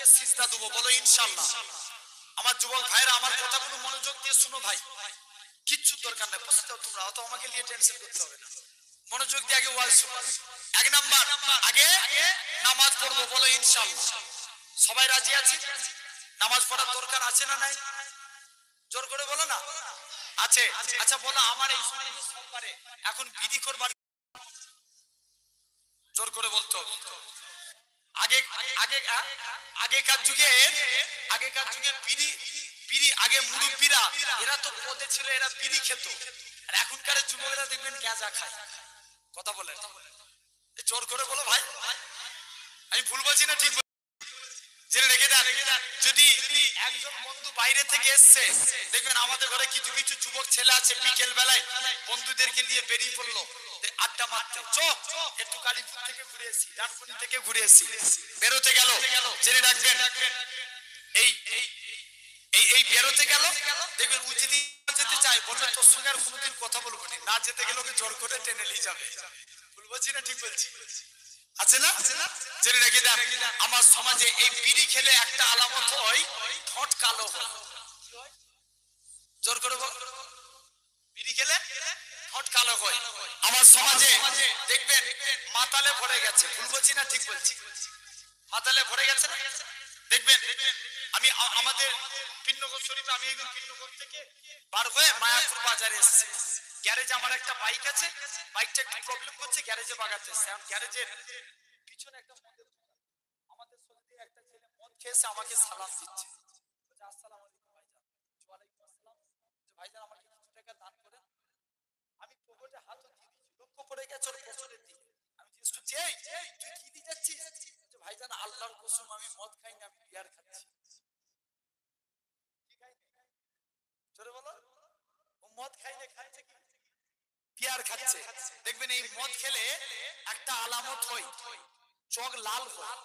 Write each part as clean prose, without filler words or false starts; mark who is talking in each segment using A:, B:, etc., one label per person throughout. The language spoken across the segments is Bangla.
A: আল্লাহকে সিজদা দেব, বলো ইনশাআল্লাহ। আমার যুবক ভাইরা আমার কথাগুলো মনোযোগ দিয়ে শুনো ভাই, কিচ্ছু দরকার নাই, বসে যাও তোমরা, অত আমাকে নিয়ে টেনশন করতে হবে না, মনোযোগ দিয়ে আগে ওয়াজ শুনো। এক নাম্বার, আগে নামাজ পড়বো, বলো ইনশাআল্লাহ। সবাই রাজি আছি? নামাজ পড়ার দরকার আছে না নাই? জোর করে বলো না আছে। আচ্ছা বলো, আমার এই সোমবারে এখন বিধি করবার, জোর করে বলতো। আগে আগে আগেকার যুগে বিড়ি বিড়ি আগে মুরব্বীরা এরা তো পদে ছিল, এরা বিড়ি খেত, আর এখনকার যুবকেরা দেখবেন গাঁজা খায়। কথা বলেন, জোর করে বলো ভাই, আমি ভুল বলছি না ঠিক? জেনে রেখে দেন, যদি একজন বন্ধু বাইরে থেকে এসছে, দেখবেন আমাদের ঘরে কিছু কিছু যুবক ছেলে আছে, বিকেল বেলায় বন্ধুদেরকে নিয়ে বেরিয়ে পড়লো আড্ডা মারতে, একটু কালীপুর থেকে ঘুরে এসি, ডানকুনি থেকে ঘুরে এসি, বেরোতে গেল, জেনে রাখবেন এই এই এই বেরোতে গেল, দেখবেন ও যদি যেতে চায় বলবে তোর সঙ্গে আর কোনোদিন কথা বলবো না, যেতে গেলে ওকে জোর করে টেনে নিয়ে যাবে। ভুল বলছি না ঠিক বলছি? আছে না? জেনে রেখে দেন, আমার সমাজে এই বিড়ি খেলে একটা আলামত হয়, ঠোঁট কালো হয়। জোর করে বল, বিড়ি খেলে ঠোঁট কালো হয়। আমার সমাজে দেখবেন মাতালে ভরে গেছে। ভুল বলছি না ঠিক বলছি? মাতালে ভরে গেছে না? দেখবেন আমি আমাদের পিন্নগর শরীফে, আমি একদিন পিন্নগর থেকে বার হয়ে মায়াপুর বাজারে এসেছি, গ্যারেজে আমার একটা বাইক আছে, বাইকটা একটু প্রবলেম করছে, গ্যারেজে বাগাতে এসেছে। গ্যারেজের পিছনে একটা মদের দোকান, আমাদের সঙ্গে একটা ছেলে মদ খেয়েছে, আমাকে সালাম দিচ্ছে, বলছে আসসালামু আলাইকুম ভাইজান। ওয়ালাইকুম আসসালাম। ভাইজান আমাকে কিছু টাকা দান করেন। আমি পকেটে হাতও দিয়ে দিয়েছি, লক্ষ্য করে গেছে ওর পকেটের দিকে। আমি জিজ্ঞেস করছি, এই তুই কি দিয়ে যাচ্ছিস? ভাইজান আল্লাহর কসম আমি মদ খাই না, আমি বিয়ার খাচ্ছি। কি খাই না? জোরে বলো। ও মদ খাইলে খাচ্ছে কি? বিয়ার খাচ্ছে। দেখবেন এই মদ খেলে একটা আলামত হয়, চোখ লাল হয়।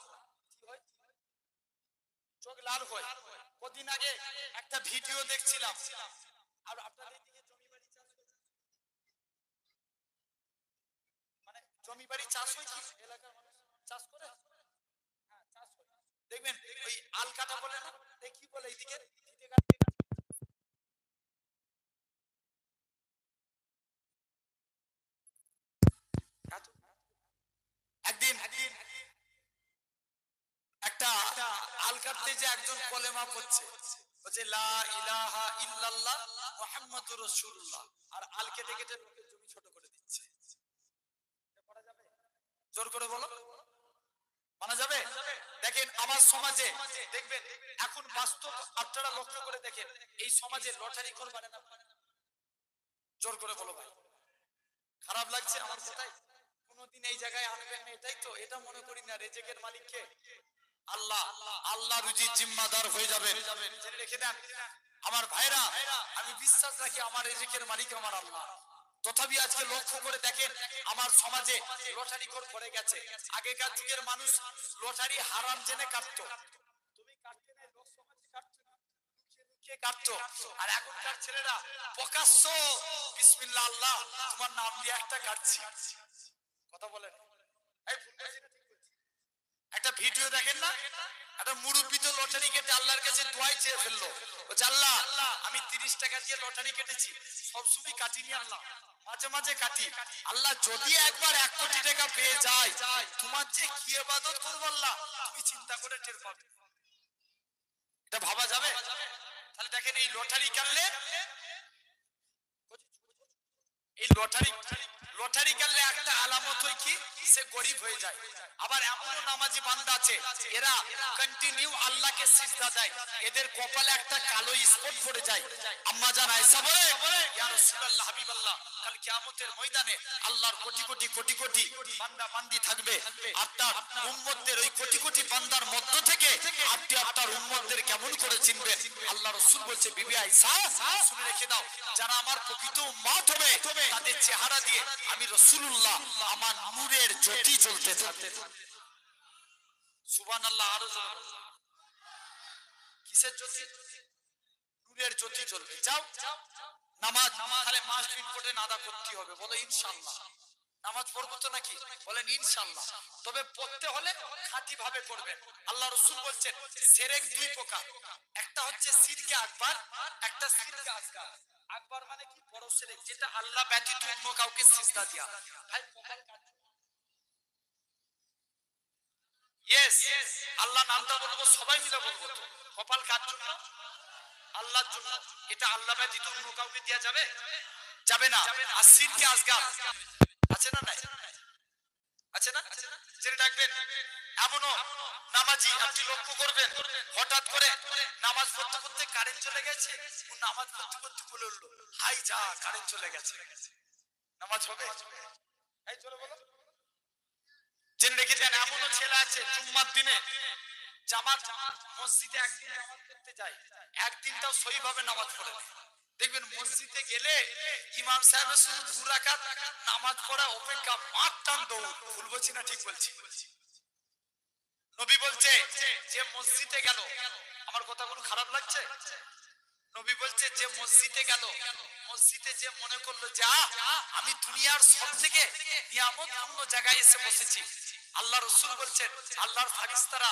A: চোখ লাল হয়। কদিন আগে একটা ভিডিও দেখছিলাম, আর আপনাদের দিকে জমি বাড়ি চাষ হয়, মানে জমি বাড়ি চাষ হয় কি এলাকার মানুষ চাষ করে? হ্যাঁ চাষ হয়। দেখবেন ওই আলকাটা বলে না, কি বলে এইদিকে, একদিন একটা আল কাটতে যে একজন কলেমা পড়ছে, বলছে লা ইলাহা ইল্লাল্লাহ মুহাম্মাদুর রাসূলুল্লাহ, আর আল কেটে কেটে লোকের জমি ছোট করে দিচ্ছে। এটা করা যাবে? জোর করে বলো, মানা যাবে? দেখেন আমার সমাজে দেখবেন এখন বাস্তব, আপনারা লক্ষ্য করে দেখেন এই সমাজে লটারি করবে না, জোর করে বলো ভাই। খারাপ লাগছে আমার কথাই? কোনদিন এই জায়গায় আনবেন না, এটাই তো, এটা মনে করি না রেজেকের মালিককে আল্লাহ, আল্লাহ রুজি জিম্মাদার হয়ে যাবেন, জেনে রেখে দেন আমার ভাইরা। আমি বিশ্বাস রাখি আমার রিজিকের মালিক আমার আল্লাহ। তথাপি আজকে লক্ষ্য করে দেখেন আমার সমাজে লটারি করে পড়ে গেছে। আগেকার যুগের মানুষ লটারি হারাম জেনে কাটতো, তুমি কাটতে নাই, লোক সমাজে কাটতো, কে কাটতো। আর এখনকার ছেলেরা প্রকাশ্য বিসমিল্লাহ আল্লাহ তোমার নাম দিয়ে একটা কাটছি। কথা বলেন, এই ভুল বলছি না ঠিক বলছি? একটা ভিডিও দেখেন না, একটা মুরব্বি তো লটারি কেটে আল্লাহর কাছে দোয়াই চেয়ে ফেললো, বলছে আল্লাহ আমি 30 টাকা দিয়ে লটারি কেটেছি, সবসময় কাটিনি আল্লাহ, মাঝে মাঝে কাটি, আল্লাহ যদি একবার 1 কোটি টাকা পেয়ে যায় তোমার যে কি ইবাদত করব আল্লাহ তুমি চিন্তা করে টের পাবে। এটা ভাবা যাবে? তাহলে দেখেন এই লটারি কাটলে, এই লটারি কাটলে একটা আলামত হয় কি, সে গরিব হয়ে যায়। আবার এমনও নামাজি বান্দা আছে এরা কন্টিনিউ আল্লাহকে সিজদা দেয়, এদের কপালে একটা কালো স্পট পড়ে যায়। আম্মা জান আয়েশা বলে ইয়া রাসূলুল্লাহ হাবিবাল্লাহ, কাল কিয়ামতের ময়দানে আল্লাহর কোটি কোটি কোটি কোটি বান্দা বান্দি থাকবে, আপনার উম্মতদের ওই কোটি কোটি বান্দার মধ্য থেকে আপনি আপনার উম্মতদের কেমন করে চিনবেন? আল্লাহ রাসূল বলছে বিবি আয়েশা শুনে রেখে দাও, যারা আমার প্রকৃত উম্মত হবে তাদের চেহারা দিয়ে আমি রাসূলুল্লাহ আমার নূরের জ্যোতি জ্বলতে থাকবে। সুবহানাল্লাহ। আরো কিসের জ্যোতি? নূরের জ্যোতি জ্বলবে। যাও নামাজ তাহলে মাস দিন করে আদা করতে হবে, বলো ইনশাআল্লাহ। নামাজ পড়বো তো নাকি? বলেন ইনশাআল্লাহ। তবে পড়তে হলে খাঁটি ভাবে করবেন। আল্লাহ রাসূল বলছেন শিরক দুই প্রকার, একটা হচ্ছে শিরকে আকবার, একটা শিরকে আসগার। আকবার মানে কি? বড় শিরক, যেটা আল্লাহ ব্যতীত অন্য কাউকে সিজদা দেয়া। ভাই কপাল কাটবে। ইয়েস, আল্লাহ নামটা বলবো, সবাই মিলে বলবো তো। কপাল কার জন্য? আল্লাহর জন্য। এটা আল্লাহ ব্যতীত অন্য কাউকে দেয়া যাবে? যাবে না। আর শিরকে আসগার আছে না নাই? আছে না? জেনে রাখবেন। এমনও নামাজি আপনি লক্ষ্য করবেন, হঠাৎ করে নামাজ পড়তে পড়তে কারেন্ট চলে গেছে, ও নামাজ পড়তে পড়তে বলে উঠলো, হাই যা কারেন্ট চলে গেছে। নামাজ হবে? এই চলে বলো। জেনে রেখে দেন, এমনও ছেলে আছে জুম্মার দিনে জামাত মসজিদে একদিন নামাজ পড়তে যায়, একদিনটাও সহিভাবে নামাজ পড়ে না। দেখবেন মসজিদে গেলে ইমাম সাহেবের শুধু 2 রাকাত নামাজ পড়া অপেক্ষা 5 টান দৌড়। ভুল বলছি না ঠিক বলছি? নবী বলছে যে মসজিদে গেল, আমার কথাগুলো খারাপ লাগছে? নবী বলছে যে মসজিদে গেল, মসজিদে যে মনে করলো যে আমি দুনিয়ার সবথেকে নিয়ামতপূর্ণ জায়গায় এসে বসেছি, আল্লাহ রাসূল বলছেন আল্লাহর ফারিস্তারা,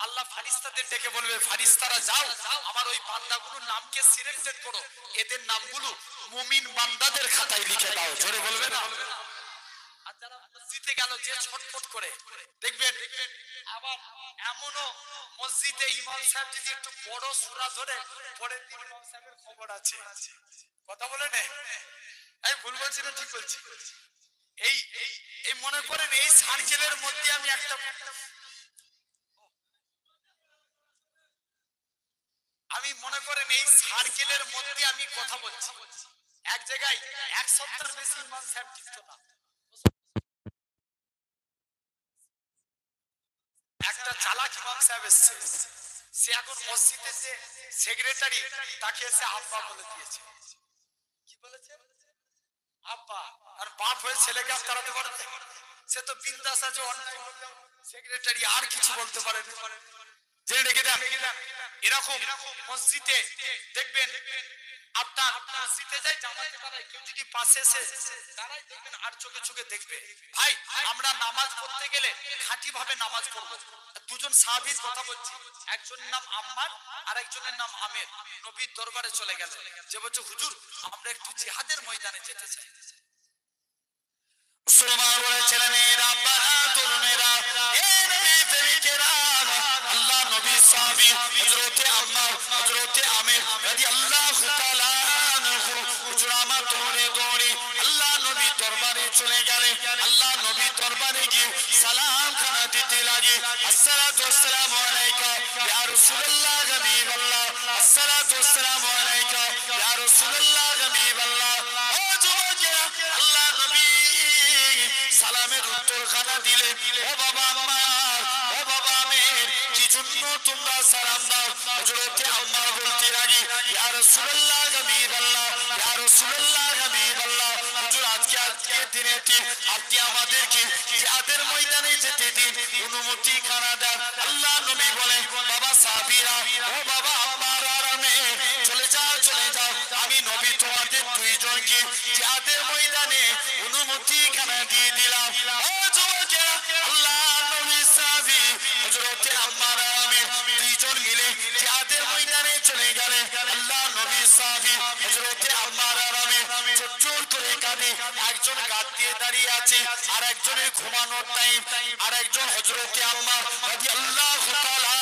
A: আল্লাহ ফারিস্তাদের ডেকে বলবে, ফারিস্তারা যাও আমার ওই বান্দাগুলোর নামকে সিলেক্টেড করো, এদের নামগুলো মুমিন বান্দাদের খাতায় লিখে দাও। জোরে বলবে না? আর যারা মসজিদে গেল যে ছটফট করে, দেখবেন আবার এমনও মসজিদে ইমাম সাহেব যদি একটু বড় সূরা ধরে পড়ে, ইমাম সাহেবের খবর আছে। কথা বলে নে, আমি ভুল বলছি না ঠিক বলছি? এই এই মনে করেন এই সার্কেলের মধ্যে আমি একটা, আমি মনে করেন এই সার্কেলের মধ্যে আমি কথা বলছি, এক জায়গায় 1 সপ্তাহের বেশি ইমাম সাহেব টিকতো না। একটা চালাক ইমাম সাহেব এসেছে, সে এখন মসজিদের যে সেক্রেটারি তাকে এসে আব্বা বলে দিয়েছে। কি বলেছে? আব্বা। আর বাপ হয়ে ছেলেকে আর তাড়াতে পারবে? সে তো বিন্দাস আছে, অন্যায় সেক্রেটারি আর কিছু বলতে পারে না। জেনে রেখে দেন, এরকম মসজিদে দেখবেন আপনার মসজিদে যাই জামাতে দাঁড়ায়, কেউ যদি পাশে এসে দাঁড়ায় দেখবেন আর চোখে চোখে দেখবে। ভাই আমরা নামাজ পড়তে গেলে খাঁটি ভাবে নামাজ পড়বো। দুজন সাহাবীর কথা বলছি, একজনের নাম আম্মার আর একজনের নাম আমের। নবীর দরবারে চলে গেল, যে বলছে হুজুর আমরা একটু জিহাদের ময়দানে যেতে চাই। মুসলমান বলেছিলেন মেয়েরা, আব্বারা, তরুণেরা, এ নবী প্রেমিকেরা, আল্লাহ নবী সাহাবী হযরতে আম্মার হযরতে আমের রাদিয়াল্লাহু তাআলা আনহু হুজুর আমার দৌড়ে দৌড়ে আল্লাহ নবী দরবারে চলে গেলেন। আল্লাহ নবী দরবারে গিয়ে সালাম খানা দিতে লাগে, আসসালাতু ওয়াসসালামু আলাইকা ইয়া রাসূলুল্লাহ হাবিবাল্লাহ, আসসালাতু ওয়াসসালামু আলাইকা ইয়া রাসূলুল্লাহ হাবিবাল্লাহ। ও যুবকেরা, আল্লাহ নবী সালামের উত্তর খানা দিলে, ও বাবা আম্মার, ও বাবা আমের, কি জন্য তোমরা সালাম দাও? হযরতে আম্মার বলতে লাগে, ইয়া রাসূলুল্লাহ হাবিবাল্লাহ, ইয়া রাসূলুল্লাহ হাবিবাল্লাহ, হুজুর আজকের দিনেতে আপনি আমাদেরকে জিহাদের ময়দানে যেতে দিন, অনুমতি খানা দেন। আল্লাহ নবী বলে, বাবা সাহাবীরা, ও বাবা আম্মার আর আমের, চলে যাও চলে যাও, আমি নবী তোমাদের দুইজনকে জিহাদের ময়দানে অনুমতি খানা দিয়ে দিলাম। ও যুবকেরা, আল্লাহ নবী সাহাবী হযরতে আম্মার আর আমের দুইজন মিলে জিহাদের ময়দানে চলে গেলেন। আল্লাহ নবী সাহাবী হযরতে আম্মার আর আমের চোট করে কাঁদে, একজন গাদ দিয়ে দাঁড়িয়ে আছে আর একজনের ঘুমানোর টাইম, আর একজন হযরতে আম্মার রাদিয়াল্লাহু তাআলা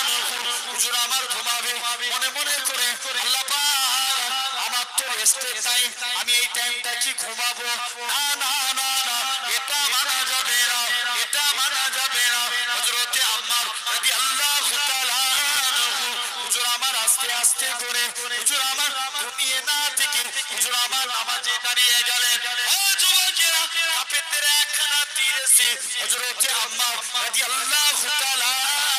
A: আনহু, হুজুর আমার ঘুমাবে, মনে মনে করে আল্লাহ পাক আমার তো রেস্টের টাইম, আমি এই টাইমটা কি ঘুমাবো? না না না না, এটা মানা যাবে না, এটা মানা যাবে না। হযরতে আম্মার রাদিয়াল্লাহু তাআলা আনহু হুজুর আমার আস্তে আস্তে করে হুজুর আমার ঘুমিয়ে না থেকে হুজুর আমার নামাজে দাঁড়িয়ে গেলেন। ও যুবকেরা, আপনাদের একখানা তীর এসে হযরতে আম্মার রাদিয়াল্লাহু তাআলা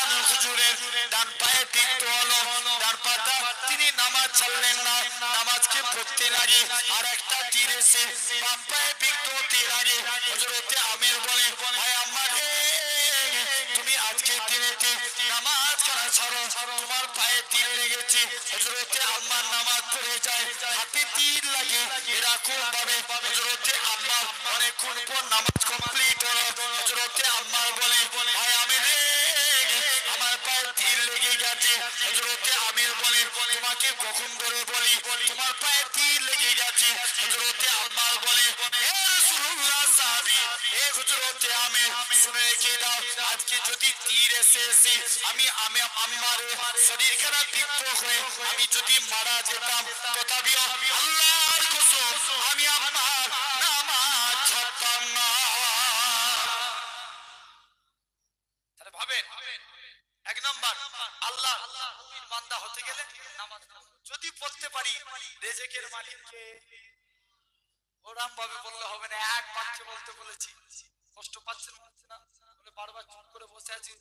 A: আনহু হুজুরের ডান পায়ে টিকতে হলো, ডান পাটা তিনি নামাজ ছাড়লেন না, নামাজকে পড়তে লাগে। আর একটা তীর এসে বাম পায়ে টিকতে হতে লাগে। হযরতে আমের বলে, হায় আম্মা রে, তুমি আজকে দিনেতে নামাজ কারা ছাড়ো, তোমার পায়ে তীর লেগেছে। হযরতে আম্মার নামাজ পড়ে যায়, হাতে তীর লাগে, এরা এরকম ভাবে হযরতে আম্মার অনেকক্ষণ পর নামাজ কমপ্লিট হলো। হযরতে আম্মার বলে ভাই আমির রে আমার পায়ে তীর লেগে গেছে। হযরতে আমির বলে তোমাকে কখন ধরে বলি তোমার পায়ে তীর লেগে গেছে। হযরতে আম্মার বলে হে রাসূলুল্লাহ সাহাবী হে হযরতে আমির শুনে রেখে দাও আজকে যদি তীর এসে আমি আম্মারের শরীর খারাপ বিক্ষত হয়ে আমি যদি মারা যেতাম তথাপিও আল্লাহর কসম আমি আম্মার নামাজ ছাড়তাম না। তাহলে ভাবেন এক নাম্বার আল্লাহ মুমিন বান্দা হতে গেলে নামাজ যদি পড়তে পারি রিজিকের মালিককে ওরকম ভাবে বললে হবে না। এক বাক্যে বলতে বলেছি কষ্ট পাচ্ছেন না বলে বারবার চুপ করে বসে আছি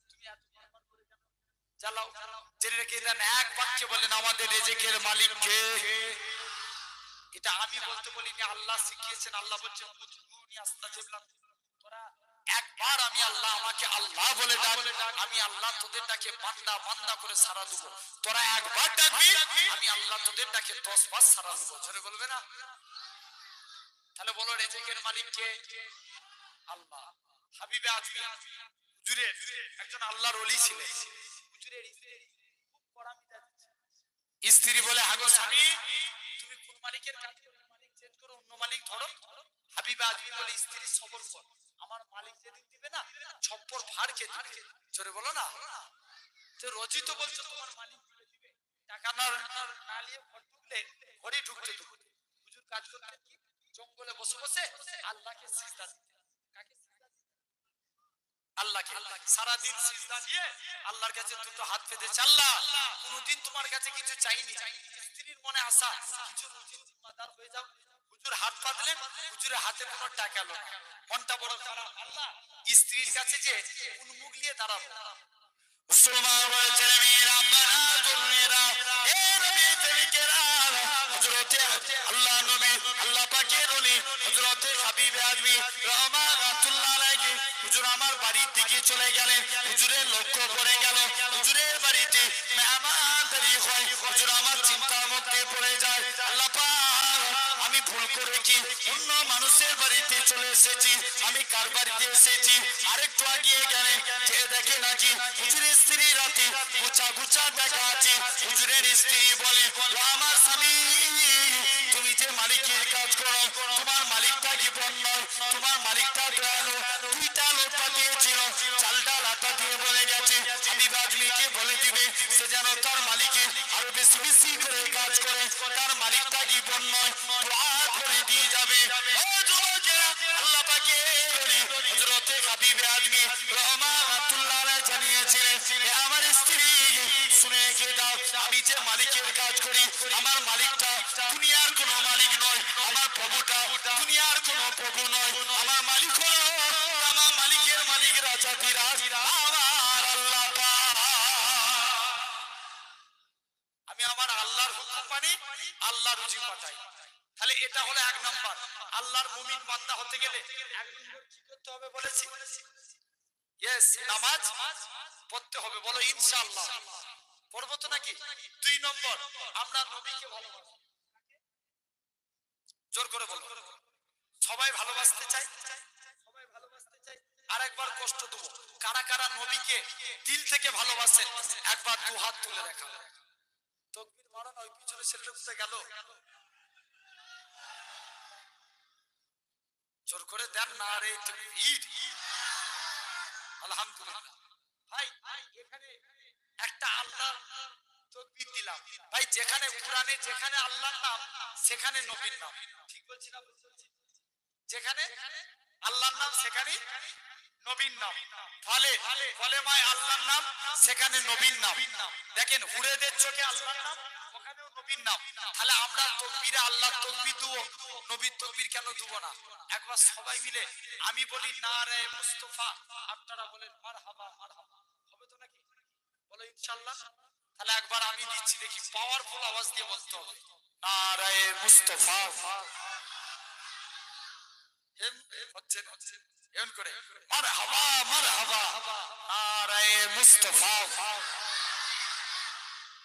A: তুমি এত বারবার করে কেন জ্বালাও জেনে রেখে দেন এক বাক্যে বলেন আমাদের রিজিকের মালিককে। এটা আমি বলতে বলিনি আল্লাহ শিখিয়েছেন। আল্লাহ বলছেন উদউনি আস্তাজিব লাকুম তোরা একবার আমি আল্লাহ আমাকে আল্লাহ বলে ডাক আমি আল্লাহ তোদের ডাকে বান্দা বান্দা করে সাড়া দেব। তোরা একবার ডাকবি আমি আল্লাহ তোদের ডাকে 10 বার সাড়া দেব। জোরে বলবে না? তাহলে বলো রিজিকের মালিক কে? আল্লাহ। হাবিবে আজমি হুজুরের একজন আল্লাহর ওলি ছিলেন। হুজুরের খুব কড়া মিজাজ স্ত্রী বলে হাগো স্বামী তুমি কোন মালিকের কাছে মালিক চেঞ্জ করো অন্য মালিক ধরো। হাবিবে আজমি বলে স্ত্রী সবর কর আমার মালিক যেদিন দিবে না ছপ্পর ভাড় কে দিবে। জোরে বলো না। তো রোজই তো বলছো তোমার মালিক বলে দিবে টাকা না নিয়ে ঘর ঢুকলে ঘরে ঢুকতে দেবো। হুজুর কাজ করতেন কি জঙ্গলে বসে বসে আল্লাহকে সিজদা দিতেন। কাকে সিজদা দিতেন? আল্লাহকে। সারা দিন সিজদা দিয়ে আল্লাহর কাছে দুটো হাত পেতে আল্লাহ কোনদিন তোমার কাছে কিছু চাইনি। স্ত্রীর মনে আশা কিছু রুজির জিম্মাদার হয়ে যাও। হুজুর হাত পাতলেন হুজুরের হাতে কোনো টাকা এলো না। মনটা বড় খারাপ। আল্লাহ স্ত্রীর কাছে যে উন্মুখ নিয়ে দাঁড়াবো। মুসলমান বলেছেন মেয়েরা বানা জন্মেরা এ নবী তরিকেরা হযরতে আল্লাহ নবী আল্লাহ পাকের ওলি হযরতে হাবিবে আজমি রাহমাতুল্লাহ আলাইহি হুজুর আমার বাড়ির দিকে চলে গেলেন। হুজুরের লক্ষ্য পড়ে গেল হুজুরের বাড়িতে মেহমানদারি হয়। হুজুর আমার চিন্তার মধ্যে পড়ে যায় আল্লাহ পাক আমি ভুল করে কি অন্য মানুষের বাড়িতে চলে এসেছি। আমি কার বাড়িতে এসেছি আরেকটু আগিয়ে গেলেন যে দেখে নাকি হুজুরের স্ত্রী রাতে গুছা গুছা দেখা আছে। হুজুরের স্ত্রী বলে আমার স্বামী তুমি যে মালিকের কাজ করো তোমার মালিকটা কি বন্য তোমার মালিকটা দয়ালু। দুইটা লোক পাঠিয়েছিল চাল ডাল আটা দিয়ে বলে গেছে আমি বাজমিকে বলে দিবে সে যেন তার মালিকের আরো বেশি বেশি করে কাজ করে তার মালিকটা কি বন্য দোয়া করে দিয়ে যাবে। ও যুবকেরা আল্লাহ পাকে হযরতে হাবিবে আজমি রাহমাতুল্লাহ আলাইহি জানিয়েছিলেন হে আমার স্ত্রী শুনে রেখে দাও আমি যে মালিকের কাজ করি আমার মালিকটা দুনিয়ার কোনো মালিক নয়। আমার প্রভুটা দুনিয়ার কোনো প্রভু নয়। আমার মালিক হলো আমার মালিকের মালিক রাজাধিরাজ আমার আল্লাহ পাক। আমি আমার আল্লাহর হুকুম মানি আল্লাহর রুজি পাঠাই। তাহলে এটা হলো এক নাম্বার। আল্লাহর মুমিন বান্দা হতে গেলে এক নম্বর কি করতে হবে বলেছি? ইয়েস নামাজ পড়তে হবে। বলো ইনশাআল্লাহ পড়বো তো নাকি? 2 নম্বর আমরা নবীকে ভালোবাসি। জোর করে বলো সবাই ভালোবাসতে চাই সবাই ভালোবাসতে চাই। আরেকবার কষ্ট দেবো কারা কারা নবীকে দিল থেকে ভালোবাসেন একবার 2 হাত তুলে দেখা। তাকবীর মারো না ওই পিছনে ছেলেটা কোথায় গেল? জোর করে দেন না রে তাকবীর। আলহামদুলিল্লাহ ভাই এখানে একটা আল্লাহ তাকবীর দিলাম ভাই যেখানে কোরআনে যেখানে আল্লাহর নাম সেখানে নবীর নাম। ঠিক বলছি না? যেখানে আল্লাহর নাম সেখানে নবীর নাম। ফলে কলেমায় আল্লাহর নাম সেখানে নবীর নাম। দেখেন হুরেদের চোখে আল্লাহর নাম ওখানেও নবীর নাম। তাহলে আমরা তাকবীরে আল্লাহর তাকবীর দেব নবীর তাকবীর কেন দেব না? একবার সবাই মিলে আমি বলি নারে মুস্তাফা আপনারা বলেন মারহাবা মারহাবা হবে তো নাকি? বলো ইনশাআল্লাহ। তাহলে একবার আমি দিচ্ছি দেখি পাওয়ারফুল আওয়াজ দিয়ে বলতে হবে নারে মুস্তাফা। হচ্ছে এমন করে মারহাবা মারহাবা নারে মুস্তাফা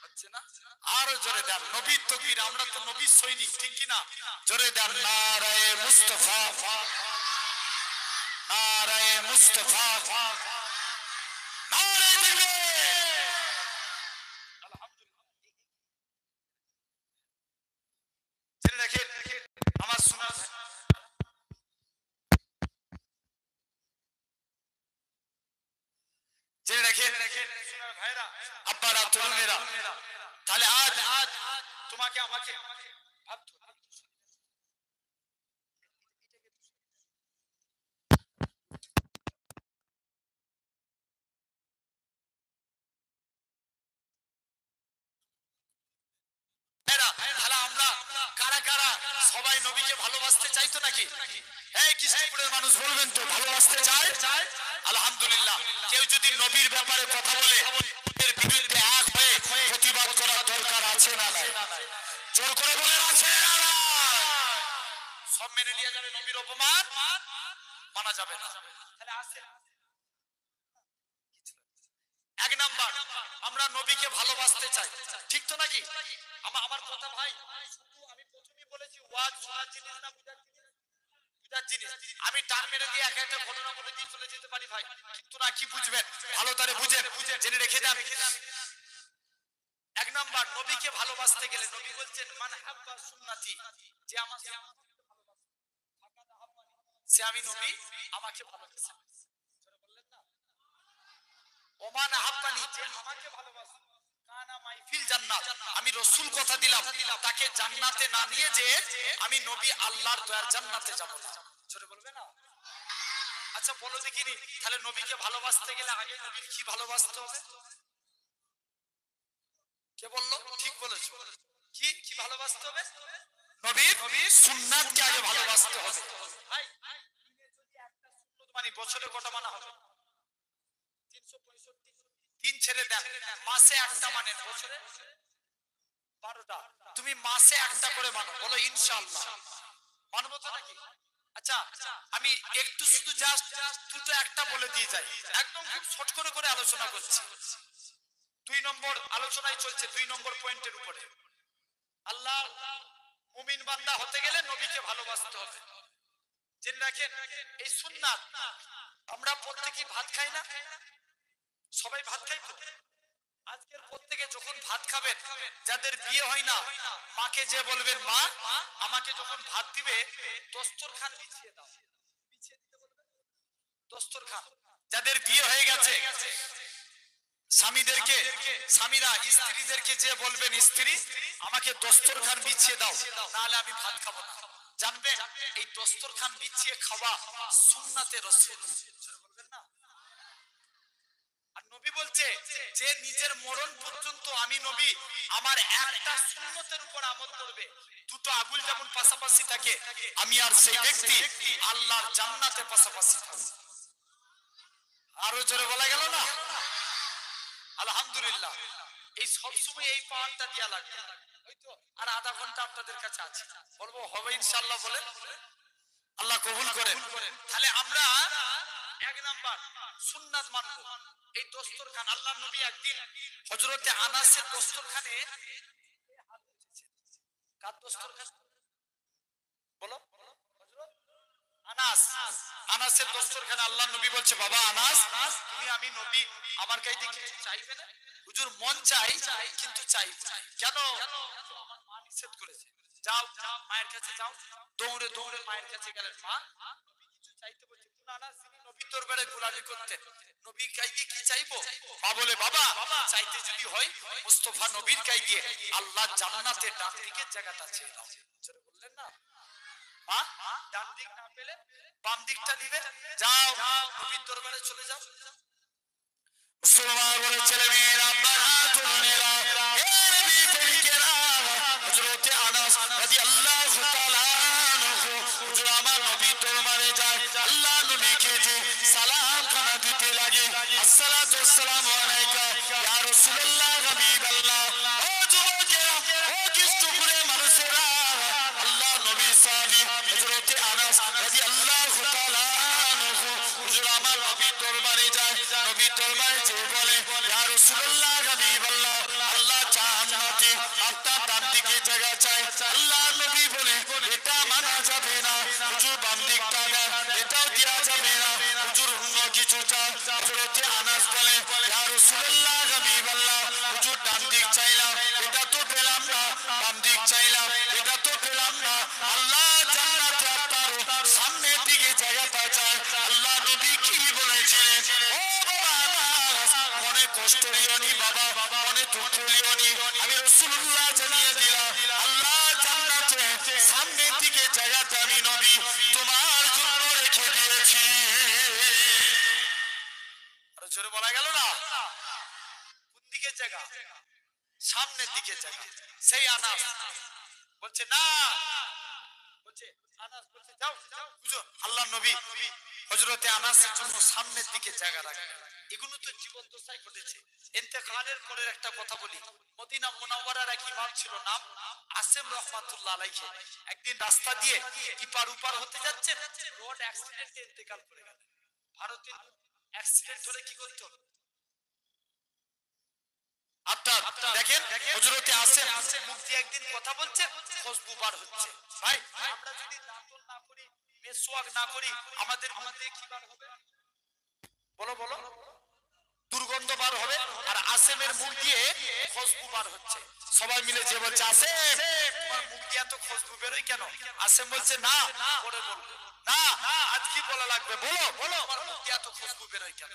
A: হচ্ছে না? আরো জোরে দেন নবীর তকবীর, আমরা তো নবীর সৈনিক, ঠিক কি না? জোরে দেন নারায়ে মুস্তাফা, নারায়ে মুস্তাফা, নারায়ে তাকবীর। আলহামদুলিল্লাহ। জেনে রাখেন আমার সোনার ভাই, জেনে রাখেন সোনার ভাইরা, আব্বারা, তরুণেরা, তাহলে আজ তোমাকে আমাকে ভাবতে হবে। তাহলে আমরা কারা কারা সবাই নবীকে ভালোবাসতে চাইতো নাকি? এই কৃষ্ণপুরের মানুষ বলবেন তো ভালোবাসতে চায়? আলহামদুলিল্লাহ। কেউ যদি নবীর ব্যাপারে কথা বলে এর বিরুদ্ধে এক হয়ে প্রতিবাদ করার দরকার আছে না নাই? জোর করে বলে আছে না নাই? সব মেনে নিয়ে যাবে, নবীর অপমান মানা যাবে না। তাহলে আসে এক নাম্বার, আমরা নবীকে ভালোবাসতে চাই, ঠিক তো নাকি? আমার কথা ভাই, শুধু আমি প্রথমেই বলেছি ওয়াজ শোনার জিনিস না বুঝার জিনিস। আমি টান মেরে দিয়ে এক একটা ঘটনা বলে দিয়ে চলে যেতে পারি ভাই, কিন্তু না কি বুঝবেন, ভালো করে বুঝেন, জেনে রেখে দেন। এক নাম্বার, নবীকে ভালোবাসতে গেলে নবী বলছেন মান হাব্বা সুন্নতি, যে আমার সে আমি নবী আমাকে ভালোবাসে। বললেন না ওমান হাব্বানি, যে আমাকে ভালোবাসে কানা মাইফিল জান্নাত, আমি রাসূল কথা দিলাম তাকে জান্নাতে না নিয়ে যে আমি নবী আল্লাহর দয়ার জান্নাতে যাব না। জোরে বলবে না? আচ্ছা বলো দেখিনি, তাহলে নবীকে ভালোবাসতে গেলে আগে নবীর কি ভালোবাসতে হবে? কে বললো? ঠিক বলেছো। কি কি ভালোবাসতে হবে? নবীর সুন্নাতকে আগে ভালোবাসতে হবে। ভাই যদি একটা সুন্নাত মানে বছরে কটা মানা হবে? 365 দিন ছেড়ে দেন, মাসে একটা মানে বছরে 12টা। তুমি মাসে একটা করে মানো, বলো ইনশাআল্লাহ মানবো তো নাকি? আচ্ছা আমি একটু শুধু জাস্ট দুটো একটা বলে দিয়ে যাই, একদম খুব ছোট করে আলোচনা করছি। 2 নম্বর আলোচনায় চলছে, 2 নম্বর পয়েন্টের উপরে। আল্লাহ মুমিন বান্দা হতে গেলে নবীকে ভালোবাসতে হবে। জেনে রাখেন এই সুন্নাত। আমরা প্রত্যেকই ভাত খাই না? সবাই ভাত খাই তো? আজকের প্রত্যেকে যখন ভাত খাবেন, যাদের বিয়ে হয় না মাকে যে বলবেন মা আমাকে যখন ভাত দিবে দস্তরখান বিছিয়ে দাও, বিছিয়ে দিতে বলবেন দস্তরখান। যাদের বিয়ে হয়ে গেছে স্বামীদেরকে, স্বামীরা স্ত্রীদেরকে যে বলবেন স্ত্রী আমাকে দস্তরখান বিছিয়ে দাও, নাহলে আমি ভাত খাবো না। জানবেন এই দস্তরখান বিছিয়ে খাওয়া সুন্নাতে রাসূল। বলবেন না? আর নবী বলছে যে নিজের মরণ পর্যন্ত আমি নবী আমার একটা সুন্নতের উপর আমল করবে, দুটো আগুল যেমন পাশাপাশি থাকে আমি আর সেই ব্যক্তি আল্লাহর জান্নাতে পাশাপাশি থাকবো। আরো জোরে বলা গেল না? আলহামদুলিল্লাহ। এই সব সময় এই পাওয়ারটা দেয়া লাগবে, হয়তো আর আধা ঘন্টা আপনাদের কাছে আছে, বলবো হবে ইনশাআল্লাহ বলে আল্লাহ কবুল করেন। তাহলে আমরা এক নাম্বার সুন্নাত মানবো। এই দস্তরখান, আল্লাহর নবী একদিন হযরতে আনাসের দস্তরখানে, কার দস্তরখান বলো? আনাস, আনাসের দস্তরখানে আল্লাহর নবী বলছে বাবা আনাস তুমি আমি নবী আমার কাছে কিছু চাইবে না? হুজুর মন চাই কিন্তু চাইব কেন? আমার মা নিষেধ করেছে। যাও মায়ের কাছে যাও। দৌড়ে দৌড়ে মায়ের কাছে গেলেন, মা নবী কিছু চাইতে বলছে। আনাস তিনি নবীর দরবারে গোলামি করতেন, নবীর কাছে কি চাইবো? মা বলে বাবা চাইতে যদি হয় মুস্তাফা নবীর কাছে গিয়ে আল্লাহ জান্নাতে ডান দিকের জায়গাটা চেয়ে নাও। বললেন না ডান দিক না পেলে বাম দিকটা নিবে, যাও নবীর দরবারে চলে যাও। মুসলমান বলে ছেলে মেয়েরা, বাবা তরুণেরা, হে নবী প্রেমিকেরা, হযরতে আনাস রাদিয়াল্লাহু তাআলা আনহু হুজুর আমার নবীর দরবারে যায়, আল্লাহ নবীকে যে সালাম খানা দিতে লাগে, আসসালাতু ওয়াসসালামু আলাইকা ইয়া রাসূলুল্লাহ হাবিবাল্লাহ। ও যুবকেরা, ও কৃষ্ণপুরের মানুষেরা, আল্লাহ নবী সাহাবী হযরতে আনাস রাদিয়াল্লাহু তাআলা আনহু
B: হুজুর আমার নবী দরবারে যায়, নবী দরবারে যে বলে ইয়া রাসূলুল্লাহ হাবিবাল্লাহ, আল্লাহ জান্নাতে আপনার ডান দিকে জায়গা চাই। আল্লাহ নবী বলে এটা মানা যাবে না, হুজুর বাম দিকটা দেন, এটাও দেওয়া যাবে না, হুজুর অন্য কিছু চান। হযরতে আনাস বলে ইয়া রাসূলুল্লাহ হাবিবাল্লাহ, হুজুর ডান দিক চাইলাম, এটা তো পেলাম না, বাম দিক চাইলাম, এটা তো পেলাম না, আল্লাহ জান্নাতে আপনার সামনের দিকে জায়গাটা চাই। আল্লাহ নবী কি বলেছিলেন? ও বাবা আনাস, মনে কষ্ট নিও নি বাবা, মনে দুঃখ নিও নি, আমি রাসূলুল্লাহ জানিয়ে দিলাম আল্লাহ জান্নাতে সামনের দিকে জায়গাটা আমি নবী তোমার জন্য রেখে দিয়েছি।
A: আর জোরে বলা গেল না? কোন দিকে জায়গা? সামনের দিকে জায়গা। সেই আনাস বলছে না, বলছে আনাস বলছে যাও বুঝো, আল্লাহ নবী হযরতে আনাসের জন্য সামনের দিকে জায়গা রাখেন। এগুলো তো জীবন দশায় ঘটেছে। ইন্তেকালের পরে একটা কথা বলি, মদিনা মুনাওয়ারার এক ইমাম ছিল, নাম আসেম রহমাতুল্লাহ আলাইহি। একদিন রাস্তা দিয়ে ইপার উপার হতে যাচ্ছেন, রোড অ্যাক্সিডেন্টে ইন্তেকাল করে গেলেন। ভারতের অ্যাক্সিডেন্ট হলে কি করতে হবে? আপনার দেখেন হযরতে আসেম মুখ দিয়ে একদিন কথা বলছে, খুশবু বার হচ্ছে। ভাই আমরা যদি দাঁতন না করি, মেসওয়াক না করি, আমাদের মধ্যে কি বার হবে? বলো বলো, দুর্গন্ধ বার হবে। আর আসেমের মুখ দিয়ে খুশবু বার হচ্ছে। সবাই মিলে যে বলছে আসেম তোমার মুখ দিয়ে এত খুশবু বেরোয় কেন? আসেম বলছে না, পরে বলবো। না, আজ কি বলা লাগবে বলো বলো, তোমার মুখ দিয়ে এত খুশবু বেরোয় কেন?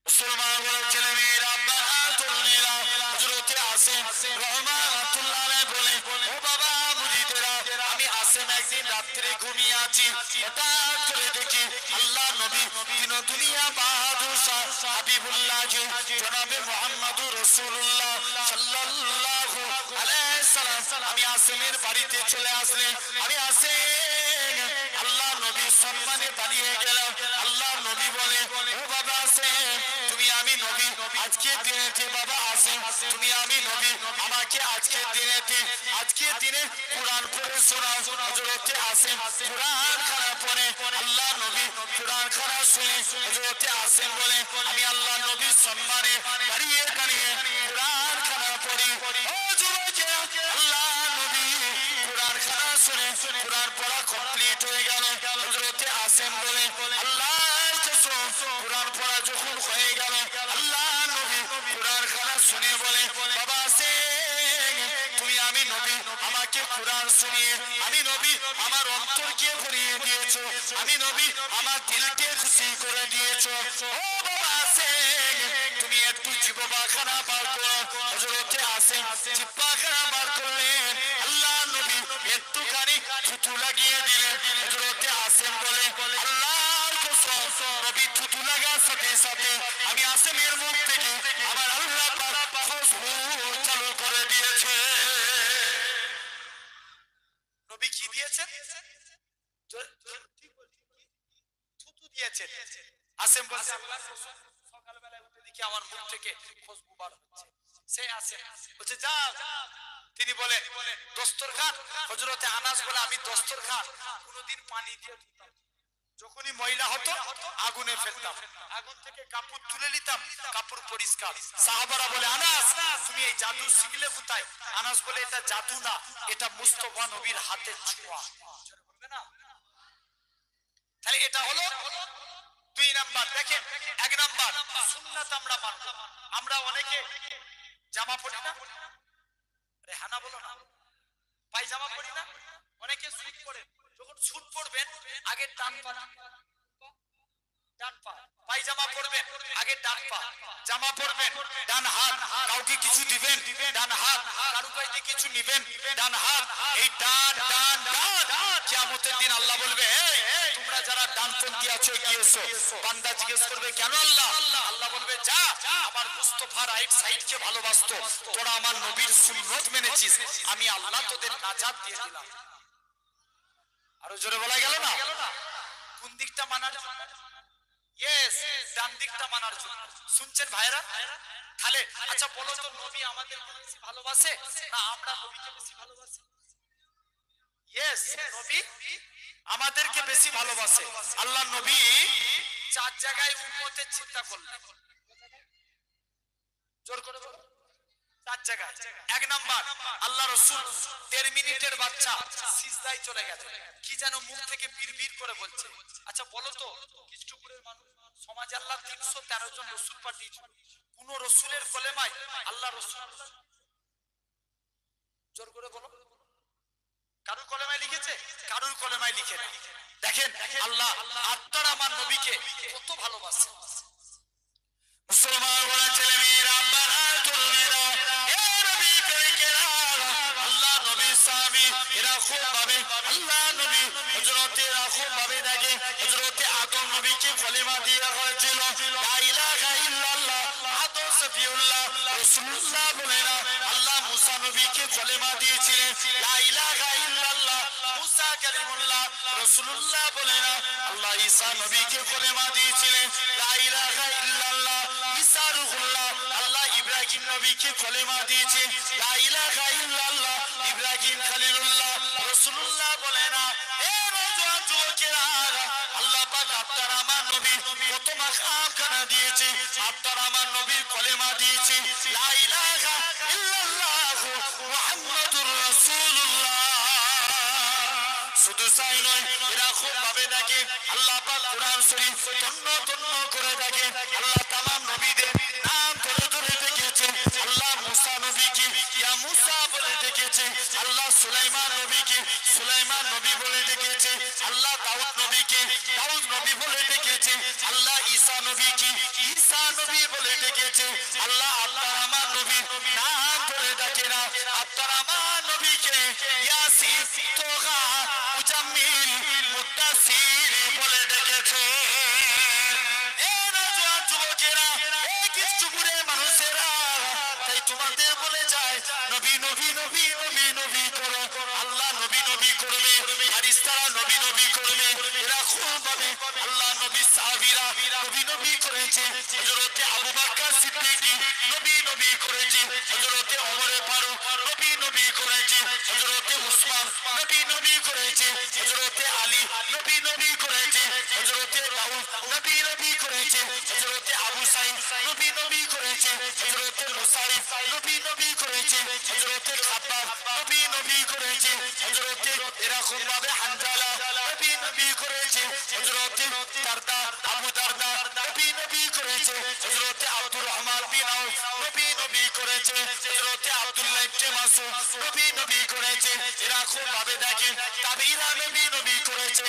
B: মুসলমান ছেলে মেয়েরা বাহাতুল্লিরা হযরতে আসেম রহমাতুল্লাহ আলাইহি বলে ও বাবা মুরিদেরা, আমি আসেম একদিন রাত্রে ঘুমিয়ে আছি, হঠাৎ করে দেখি আল্লাহ নবী দিন দুনিয়া বাহাদুর শাহ হাবিবুল্লাহ জনাবে মুহাম্মদুর রাসূলুল্লাহ সাল্লাল্লাহু আলাইহি সাল্লাম আমি আসেমের বাড়িতে চলে আসলেন। আমি আসেম আল্লাহ নবী সম্মানে দাঁড়িয়ে গেলাম। আল্লাহ নবী বলে ও বাবা আসেম, তুমি আমি নবী আজকের দিনেতে বাবা আসেম, তুমি আমি নবী আমাকে আজকের দিনে কোরআন পড়ে শোনাও। হযরতে আসেম কোরআন খানা পড়ে, আল্লাহ নবী কোরআন খানা শুনে হযরতে আসেম বলে আমি আল্লাহ নবীর সম্মানে দাঁড়িয়ে কোরআন খানা পড়ি। ও যুবকেরা, আল্লাহ নবী কোরআন খানা শুনে কোরআন পড়া কমপ্লিট হয়ে গেল। হযরতে আসেম বলে আল্লাহর কসম, কোরআন পড়া যখন হয়ে গেল আল্লাহ নবী কোরআন খানা শুনে বলে বাবা আসেম, তুমি আমি নবী আমাকে কোরআন শুনিয়ে আমি নবী আমার অন্তরকে ভরিয়ে দিয়েছো, আমি নবী আমার দিলকে খুশি করে দিয়েছো। ও বাবা আসেম, তুমি একটু জিহ্বাখানা বার করো। হযরতে আসেম জিহ্বাখানা বার করলেন, আল্লাহ নবী একটুখানি থুতু লাগিয়ে দিলেন। হযরতে আসেম বলে আল্লাহর কসম, নবী থুতু লাগার সাথে সাথে আমি আসেমের মুখ থেকে আমার আল্লাহ পাক খুশবু চালু করে দিয়েছে।
A: নবী কি দিয়েছেন? থুতু দিয়েছেন। আসেম বলছে আল্লাহর কসম, সকালবেলায় উঠে দেখি আমার মুখ থেকে খুশবু বার হচ্ছে। সে আসেম বলছে যাও। তিনি বলেন দস্তরখান, হযরতে আনাস বলে আমি দস্তরখান কোনদিন পানি দিয়ে ধুতাম, যখনই ময়লা হতো আগুনে ফেলতাম, আগুন থেকে কাপড় তুলে নিতাম, কাপড় পরিষ্কার। সাহাবারা বলে আনাস তুমি এই জাদু শিখলে কোথায়? আনাস বলে এটা জাদু না, এটা মুস্তাফা নবীর হাতের ছোঁয়া। বলবে না? তাহলে এটা হলো দুই নাম্বার। দেখেন এক নাম্বার সুন্নাত আমরা মানব। আমরা অনেকে জামা পরি না, রেহানা বলো না, পায়জামা পরি না, অনেকে স্যুট পরে। যখন স্যুট পরবেন আগে ডান পা, ডান পা, পায়জামা পরবেন আগে ডান পা, জামা পরবেন ডান হাত, কাউকে কিছু দিবেন ডান হাত, কারো কাছে কিছু নিবেন ডান হাত। এই ডান ডান ডান কিয়ামতের দিন আল্লাহ বলবে এই তোমরা যারা ডানপন্থী আছো গিয়েছো, বান্দা জিজ্ঞেস করবে কেন আল্লাহ? আল্লাহ বলবে যা আমার মুস্তাফা রাইট সাইডকে ভালোবাসতো, তোরা আমার নবীর সুন্নাত মেনেছিস, আমি আল্লাহ তোদের নাজাত দিয়ে দিলাম। আরো জোরে বলা গেল না? কোন দিকটা মানার জন্য? ইয়েস, ডান দিকটা মানার জন্য। শুনছেন ভাইরা? তাহলে আচ্ছা বলো তো, নবী আমাদের বেশি ভালোবাসে না আমরা নবীকে বেশি ভালোবাসি? ইয়েস, নবী আমাদেরকে বেশি ভালোবাসে। আল্লাহ নবী 4 জায়গায় উম্মতের চিন্তা করলেন। জোর করে বলো, 4 জায়গায়। 1 নাম্বার, আল্লাহ রাসূল 1.5 মিনিটের বাচ্চা সিজদায় চলে গেছে, কি যেন মুখ থেকে বিড়বিড় করে বলছে। আচ্ছা বলো তো, খ্রিস্টপুরের মানুষ সমাজে আল্লাহ 313 জন রাসূল পাঠিয়েছেন, কোন রাসূলের কলেমায় আল্লাহ রাসূল, জোর করে বলো, কারুর কলেমায় লিখেছে? কারুর কলেমায় লিখে না। দেখেন আল্লাহ আপনার আমার নবীকে কত ভালোবাসে।
B: মুসলমান বলে ছেলে মেয়েরা, আব্বারা, তরুণেরা, এ নবী প্রেমিকেরা, আল্লাহ নবী সাহাবী এরা খুব ভাবে আল্লাহ নবী হযরতে খুব ভাবে দেখে হযরতে আদম নবীকে কলেমা দিয়ে হয়েছিল লা ইলাহা ইল্লাল্লাহ আদম সফিউল্লাহ রাসূলুল্লাহ বলে না। আল্লাহ মুসা নবীকে কলেমা দিয়েছিলেন লা ইলাহা ইল্লাল্লাহ মুসা কালিমুল্লাহ রাসূলুল্লাহ বলে না। আল্লাহ ঈসা নবীকে কলেমা দিয়েছিলেন লা ইলাহা ইল্লাল্লাহ ঈসা রূহুল্লাহ। আল্লাহ ইব্রাহিম নবীকে কলেমা দিয়েছে লা ইলাহা ইল্লাল্লাহ ইব্রাহিম খলিলুল্লাহ রাসূলুল্লাহ বলে না। এ নওজোয়ান যুবকেরা, আল্লাহ পাক আপনার আমার নবী কত মাকাম খানা দিয়েছে, আপনার আমার নবীর কলেমা দিয়েছে লা ইলাহা ইল্লাল্লাহ মুহাম্মাদুর রাসূলুল্লাহ। শুধু তাই নয়, এরা খুব ভাবে দেখে আল্লাহ পাক কোরআন শরীফ তন্ন তন্ন করে দেখে আল্লাহ তামাম নবীদের নাম ধরে ধরে ডেকেছে। আল্লাহ মুসা নবীকে ইয়া মুসা বলে ডেকেছে, আল্লাহ সুলাইমান নবীকে সুলাইমান নবী বলে ডেকেছে, আল্লাহ দাউদ নবীকে দাউদ নবী বলে ডেকেছে, আল্লাহ ঈসা নবীকে ঈসা নবী বলে ডেকেছে। আল্লাহ আপনার আমার নবীর নাম ধরে ডাকে না, আপনার আমার নবীকে ইয়াসিন তোহা মুজাম্মিল মুত্তাসির বলে ডেকেছে। এ নওজোয়ান যুবকেরা, এই খ্রিস্টপুরের মানুষেরা, তাই তোমাদের বলে যায় নবী নবী নবী নবী নবী করো। আল্লাহ নবী নবী করবে, ফারিস্তারা নবী নবী করবে। এরা খুব ভাবে আল্লাহ নবী সাহাবীরা নবী নবী করেছে, হযরতে আবু বকর সিদ্দিক নবী নবী করেছে, হযরতে ওমর ফারুক নবী নবী করেছে, হযরতে উসমান নবী নবী করেছে, হযরতে আলী নবী নবী করেছে, হযরতে দাউদ নবী নবী করেছে, হযরতে আবু সাঈদ নবী নবী করেছে, হযরতে মুসাইব নবী নবী করেছে, হযরতে খাব্বাব নবী নবী করেছে, হযরতে এরকম ভাবে হানজালা নবী নবী করেছে, হযরতে দারদা আবু দারদা নবী নবী করেছে, হযরতে আব্দুর রহমান বিন আউফ নবী নবী করেছে, হযরতে আব্দুল্লাহ ইবনে মাসউদ নবী নবী করেছে। এরকম ভাবে দেখেন তাবিরা নবী নবী করেছে,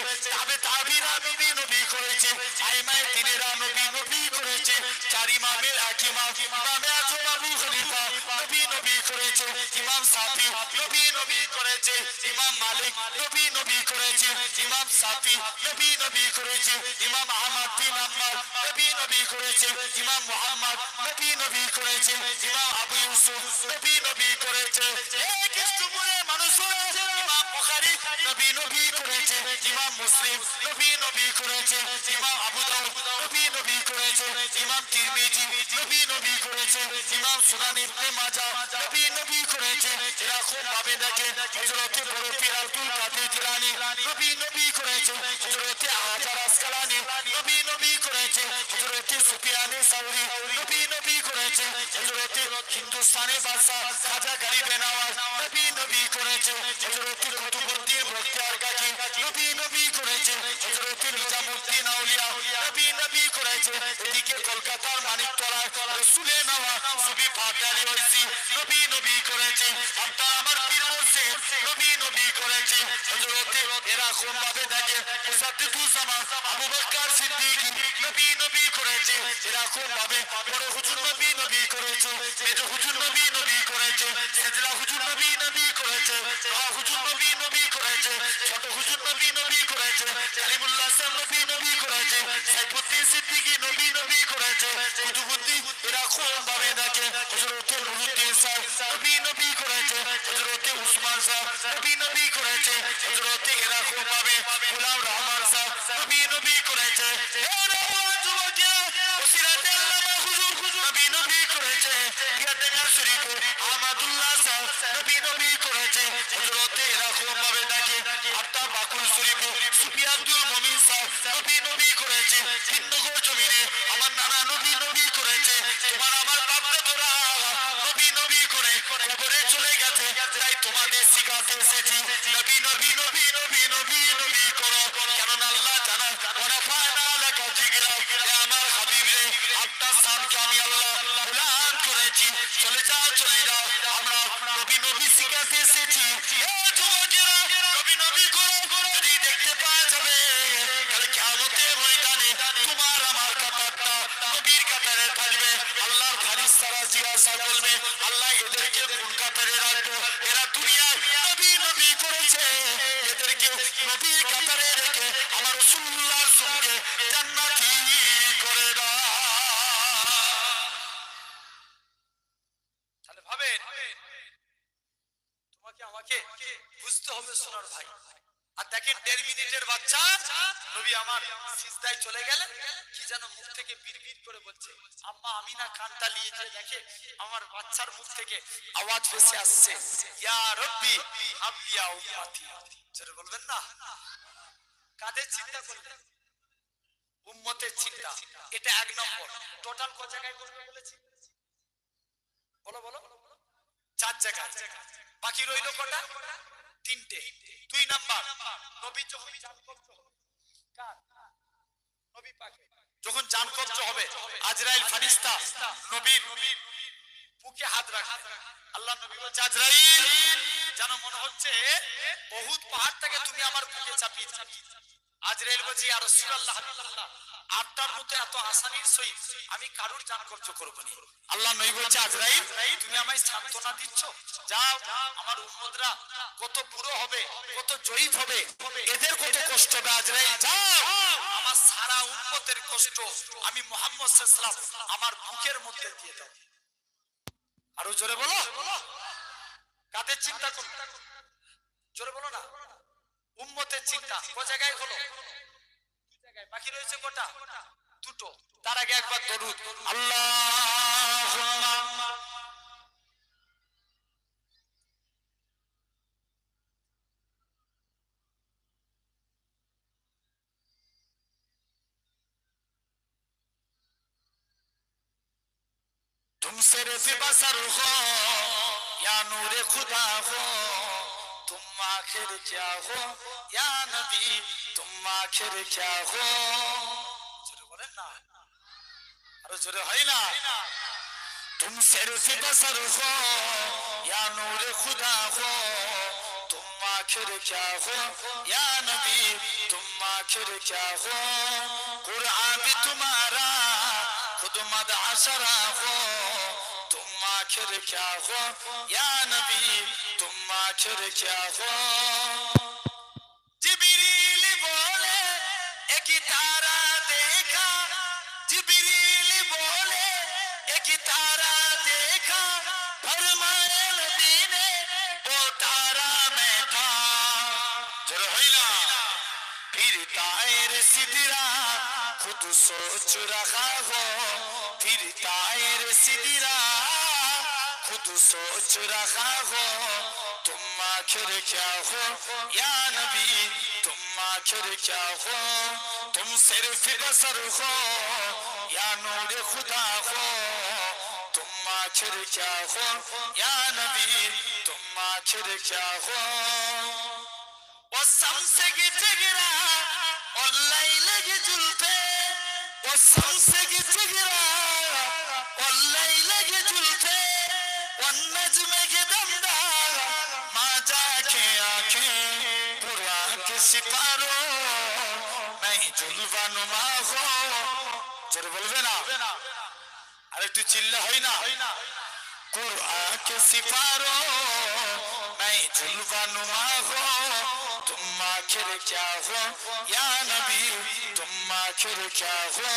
B: তাবিরা নবী নবী করেছে, আইমায়ে দ্বীনেরা নবী নবী করেছে, চার ইমামের এক ইমাম ইমামে আযম আবু হানিফা নবী নবী করেছে, ইমাম শাফি নবী নবী করেছে, ইমাম মালিক নবী নবী করেছে, ইমাম শাফি নবী নবী করেছে, ইমাম আহমদ বিন হাম্বল নবী নবী করেছে, ইমাম মুহাম্মদ নবী নবী করেছে, ইমাম আবু ইউসুফ নবী নবী করেছে। এই খ্রিস্টপুরের মানুষেরা, ইমাম বুখারী নবী নবী করেছে, ইমাম মুসলিম নবী নবী করেছে, ইমাম আবু দাউদ নবী নবী করেছে, ইমাম তিরমিজি নবী নবী করেছে, ইমাম সুনান ইবনে মাজাহ নবী নবী করেছে। এরকম ভাবে দেখে হযরতে বড় পীর আব্দুল কাদের জিলানী নবী নবী করেছে, হযরতে হাজার আসকালানী নবী নবী করেছে, হযরতে সুফিয়ানে সাউরি নবী নবী করেছে, হযরতে হিন্দুস্তানি বাদশা খাজা গরিব নওয়াজ নবী নবী করেছে, হযরতে কুতুবউদ্দিন বখতিয়ার কাকি নবী নবী করেছে, হযরতে নিজামউদ্দিন আউলিয়া নবী নবী করেছে। এদিকে কলকাতার মানিকতলায় রাসূলে নওয়া সুফি পাটালি ওইসি নবী নবী করেছে, আপনার আমার পীর মুর্শিদ নবী নবী করেছে, হযরতে এরকম ভাবে দেখে মুসাদ্দিদুজ্জামান আবু বকর সিদ্দিক নবী নবী করেছে, এরকম ভাবে বড় হুজুর নবী নবী করেছে, মেজ হুজুর নবী নবী করেছে, সেজলা হুজুর নবী নবী করেছে, হুজুর নবী নবী করেছে, ছোট হুজুর নবী নবী করেছে, কালিমুল্লাহ সাহেব নবী নবী করেছে, সাইফুদ্দিন সিদ্দিকী নবী নবী করেছে, কুতুবউদ্দিন এরকম ভাবে দেখে হযরতে নুরুদ্দিন সাহেব নবী নবী করেছে, হযরতে উসমান সাহেব নবী নবী করেছে, হযরতে এরকম ভাবে গোলাম রহমান সাহেব নবী নবী করেছে। নবী নবী করেছে, ইয়াদেগার শরীফে আহমদুল্লাহ সাহেব নবী নবী করেছে, হযরতে এরকম ভাবে দেখে সুফি আব্দুল মুমিন সাহেব নবী নবী করেছে তিননগর জমিনে আমার নানা নবী নবী করেছে তোমার আমার বাপ-দাদারা নবী নবী করে কবরে চলে গেছে তাই তোমাদের শিখাতে এসেছি নবী নবী নবী নবী নবী নবী করো কেননা আল্লাহ জানায় ওরা ফায়দা লেখা জিগরা আমার হাবিব রে আপনার স্থানকে আমি আল্লাহ বুলান করেছি চলে যাও আমরা নবী নবী শিখাতে এসেছি যুবকেরা নবী নবী করো যদি দেখতে পাওয়া যাবে কাল কিয়ামতের ময়দানে তোমার আমার কাতারটা নবীর কাতারে থাকবে আল্লাহর ফারিস্তারা জিজ্ঞাসা করবে আল্লাহ এদেরকে কোন কাতারে রাখবো এরা দুনিয়ায় নবী নবী করেছে এদেরকে নবীর কাতারে রেখে আমার রাসূলুল্লাহর সঙ্গে জান্নাতি করে দাও
A: তাহলে ভাবেন তোমাকে আমাকে বুঝতে হবে সোনার ভাই আর দেখেন 1.5 মিনিটের বাচ্চা নবী আমার সিজদায় চলে গেলেন কি যেন মুখ থেকে বিড়বিড় করে বলছে আম্মা আমিনা কানটা নিয়ে দেখে আমার বাচ্চার মুখ থেকে আওয়াজ ভেসে আসছে ইয়া রব্বি হাবলিয়া উম্মতি জোরে বলবেন না কাদের চিন্তা করলেন উম্মতের চিন্তা এটা 1 নম্বর টোটাল কত জায়গায় করবে বলেছি বলো বলো 4 জায়গায় বাকি রইল কটা 3টে 2 নাম্বার নবী যখন জান কবজ হবে কার নবী পাকে যখন জান কবজ হবে আজরাইল ফেরেশতা নবীর বুকে হাত রাখে আল্লাহ নবী বলছে আজরাইল জানো মনে হচ্ছে বহুত পাহাড় থেকে তুমি আমার বুকে চাপিয়ে দিয়েছো আজরাইল বলছে ইয়া রাসূলুল্লাহ হাবিবাল্লাহ আপনার মতো এত আসানির সহিত আমি কারুর জান কবজ করব না আল্লাহ নবী বলছে আজরাইল তুমি আমায় সান্তনা দিচ্ছ যাও আমার উম্মতরা কত পুরো হবে কত জয়ীফ হবে এদের কত কষ্ট হবে আজরাইল যাও আমার সারা উম্মতের কষ্ট আমি মুহাম্মদ সাল্লাল্লাহু আলাইহি ওয়াসাল্লাম আমার বুকের মধ্যে দিয়ে দাও আরো জোরে বলো কাদের চিন্তা করো জোরে বলো না উম্মতের চিন্তা কোন জায়গায় হলো 2 জায়গায় বাকি রয়েছে কটা দুটো তার আগে একবার দরুদ আল্লাহুম্মা तुम सिर्फ बसर हो या नूर खुदा हो तुम आखिर क्या हो या नबी तुम आखिर क्या हो জোরে বলেন না আরো জোরে হয় না तुम सिर्फ बसर हो या नूर खुदा हो तुम आखिर क्या हो या नबी तुम आखिर क्या हो कुरान भी तुम्हारा खुद मदअशरा हो तुम आखिर क्या हो या नबी तुम आखिर क्या हो जिब्रील बोले एक तारा देखा जिब्रील बोले एक तारा देखा फरमाए नबी ने वो तारा मैं था चलो है ना फिर तायर सिदरा खुद सोच रहा हो फिर तायर सिदरा खुद सोच रहा हो तुम आखिर क्या हो या नबी तुम आखिर क्या हो तुम सिर्फ बसर हो या नूर खुदा हो तुम आखिर क्या हो या नबी तुम आखिर क्या हो वो शम्स की जिगरा और लैल की जुल्फे वो शम्स की जिगरा और लैल की जुल्फे वो नज्म के दमदार माँ जाके आंखें पूरा के सितारों मैं जुल्वा नुमा हो जरा बोलबे ना अरे तू चिल्ला है ना कुरान के सितारों मैं जुल्वा नुमा हो तुम आखिर क्या हो या नबी तुम आखिर क्या हो